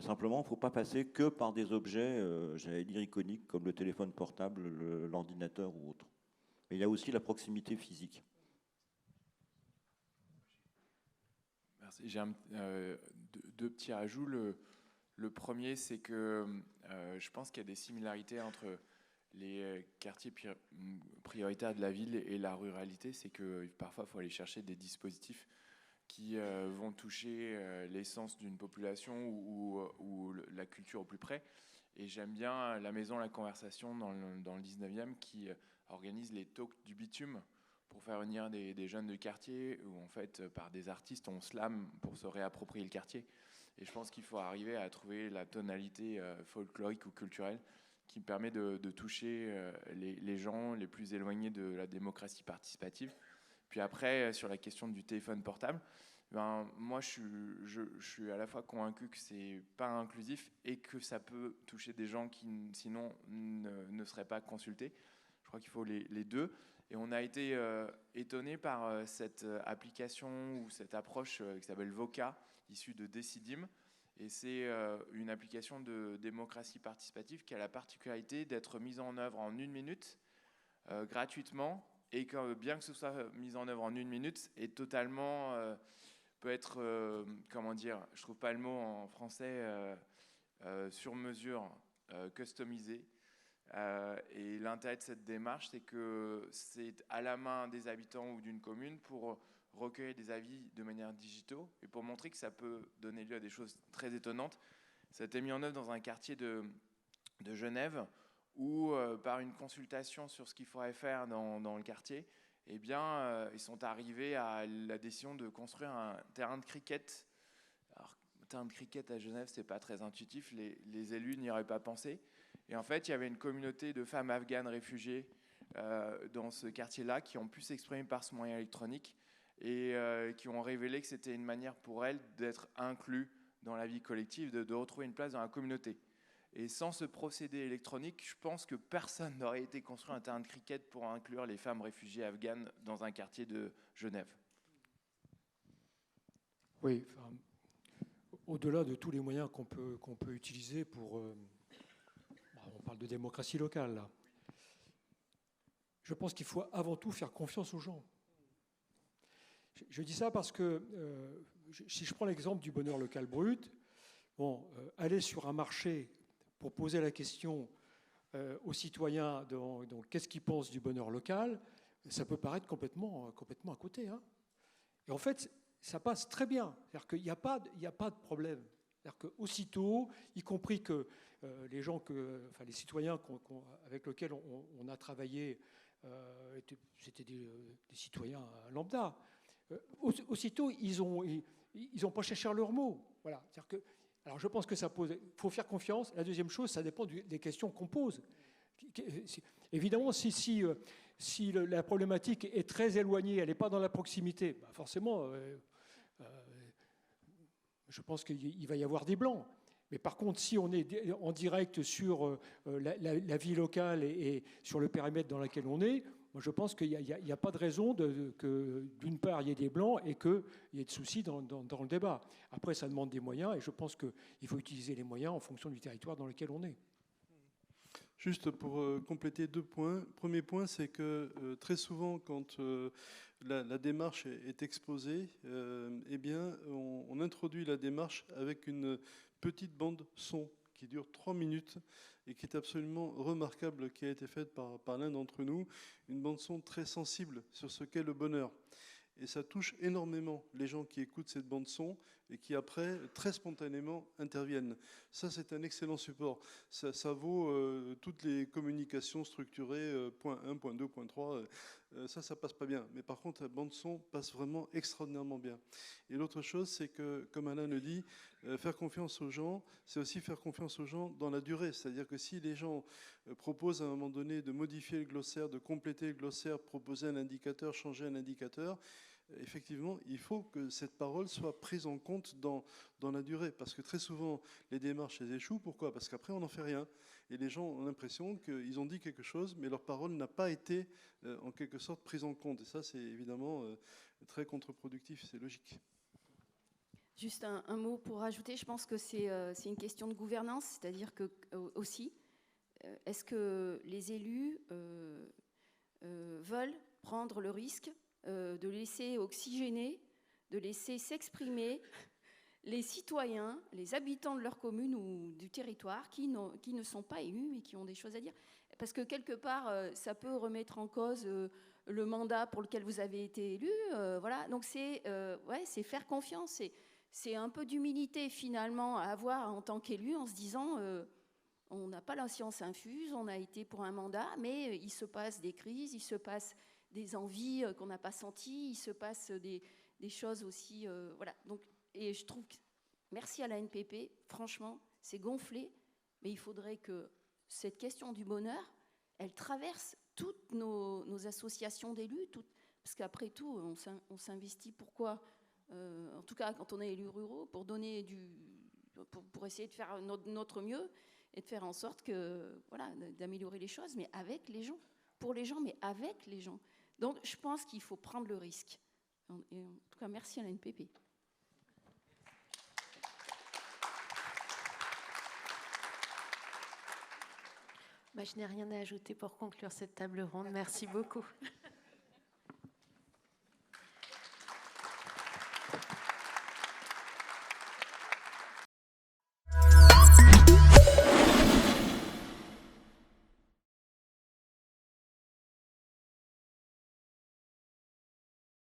Speaker 3: Simplement, il ne faut pas passer que par des objets, j'allais dire iconiques, comme le téléphone portable, l'ordinateur ou autre. Mais il y a aussi la proximité physique.
Speaker 2: Merci. J'ai deux petits ajouts. Le premier, c'est que je pense qu'il y a des similarités entre les quartiers prioritaires de la ville et la ruralité. C'est que parfois, il faut aller chercher des dispositifs qui vont toucher l'essence d'une population ou la culture au plus près. Et j'aime bien la maison La Conversation dans le 19e qui organise les talks du bitume pour faire venir des jeunes de quartier où en fait par des artistes on slam pour se réapproprier le quartier. Et je pense qu'il faut arriver à trouver la tonalité folklorique ou culturelle qui permet de toucher les gens les plus éloignés de la démocratie participative. Puis après, sur la question du téléphone portable, moi je suis à la fois convaincu que c'est pas inclusif et que ça peut toucher des gens qui sinon ne seraient pas consultés. Je crois qu'il faut les deux. Et on a été étonné par cette application ou cette approche qui s'appelle Voca, issue de Decidim. Et c'est une application de démocratie participative qui a la particularité d'être mise en œuvre en 1 minute, gratuitement, et que bien que ce soit mis en œuvre en 1 minute, est totalement, peut être, comment dire, je trouve pas le mot en français, sur mesure, customisé. Et l'intérêt de cette démarche, c'est que c'est à la main des habitants ou d'une commune pour recueillir des avis de manière digitale et pour montrer que ça peut donner lieu à des choses très étonnantes. Ça a été mis en œuvre dans un quartier de Genève où, par une consultation sur ce qu'il faudrait faire dans le quartier, eh bien, ils sont arrivés à la décision de construire un terrain de cricket. Alors, terrain de cricket à Genève, c'est pas très intuitif, les élus n'y auraient pas pensé. Et en fait, il y avait une communauté de femmes afghanes réfugiées dans ce quartier-là qui ont pu s'exprimer par ce moyen électronique et qui ont révélé que c'était une manière pour elles d'être inclus dans la vie collective, de retrouver une place dans la communauté. Et sans ce procédé électronique, je pense que personne n'aurait été construit un terrain de cricket pour inclure les femmes réfugiées afghanes dans un quartier de Genève.
Speaker 4: Oui, enfin, au-delà de tous les moyens qu'on peut utiliser pour... on parle de démocratie locale, là. Je pense qu'il faut avant tout faire confiance aux gens. Je dis ça parce que, si je prends l'exemple du bonheur local brut, aller sur un marché pour poser la question aux citoyens, donc qu'est-ce qu'ils pensent du bonheur local, ça peut paraître complètement à côté. Hein. Et en fait, ça passe très bien. C'est-à-dire qu'il n'y a pas de problème. C'est-à-dire qu'aussitôt, y compris que les gens, les citoyens avec lesquels on a travaillé, c'était des citoyens lambda. Aussitôt, ils n'ont pas cherché leurs mots. Voilà. C'est-à-dire que, alors je pense que ça pose. Il faut faire confiance. La deuxième chose, ça dépend des questions qu'on pose. Évidemment, si la problématique est très éloignée, elle n'est pas dans la proximité, forcément, je pense qu'il va y avoir des blancs. Mais par contre, si on est en direct sur la vie locale et sur le périmètre dans lequel on est, moi je pense qu'il n'y a pas de raison que d'une part il y ait des blancs et qu'il y ait de soucis dans le débat. Après, ça demande des moyens et je pense qu'il faut utiliser les moyens en fonction du territoire dans lequel on est.
Speaker 5: Juste pour compléter 2 points. Premier point, c'est que très souvent, quand la démarche est exposée, eh bien, on introduit la démarche avec une petite bande son qui dure 3 minutes et qui est absolument remarquable, qui a été faite par l'un d'entre nous, une bande son très sensible sur ce qu'est le bonheur. Et ça touche énormément les gens qui écoutent cette bande son et qui après, très spontanément, interviennent. Ça, c'est un excellent support. Ça vaut toutes les communications structurées, point 1, point 2, point 3. Ça passe pas bien. Mais par contre, la bande son passe vraiment extraordinairement bien. Et l'autre chose, c'est que, comme Alain le dit, faire confiance aux gens, c'est aussi faire confiance aux gens dans la durée. C'est-à-dire que si les gens proposent à un moment donné de modifier le glossaire, de compléter le glossaire, proposer un indicateur, changer un indicateur, effectivement, il faut que cette parole soit prise en compte dans la durée. Parce que très souvent, les démarches elles échouent. Pourquoi ? Parce qu'après, on n'en fait rien. Et les gens ont l'impression qu'ils ont dit quelque chose, mais leur parole n'a pas été, en quelque sorte, prise en compte. Et ça, c'est évidemment très contre-productif. C'est logique.
Speaker 6: Juste un mot pour ajouter. Je pense que c'est une question de gouvernance. C'est-à-dire que, aussi, est-ce que les élus veulent prendre le risque de laisser oxygéner, de laisser s'exprimer les citoyens, les habitants de leur commune ou du territoire qui ne sont pas élus mais qui ont des choses à dire. Parce que quelque part, ça peut remettre en cause le mandat pour lequel vous avez été élu. Voilà. Donc c'est faire confiance. C'est un peu d'humilité finalement à avoir en tant qu'élu en se disant on n'a pas la science infuse, on a été pour un mandat, mais il se passe des crises, il se passe des envies qu'on n'a pas senties, il se passe des choses aussi. Voilà. Donc, et je trouve que, merci à la NPP, franchement, c'est gonflé, mais il faudrait que cette question du bonheur, elle traverse toutes nos associations d'élus, parce qu'après tout, on s'investit pourquoi en tout cas, quand on est élus ruraux, pour donner pour essayer de faire notre mieux et de faire en sorte d'améliorer les choses, mais avec les gens, pour les gens, mais avec les gens. Donc, je pense qu'il faut prendre le risque. Et en tout cas, merci à la NPP.
Speaker 1: Je n'ai rien à ajouter pour conclure cette table ronde. Merci beaucoup.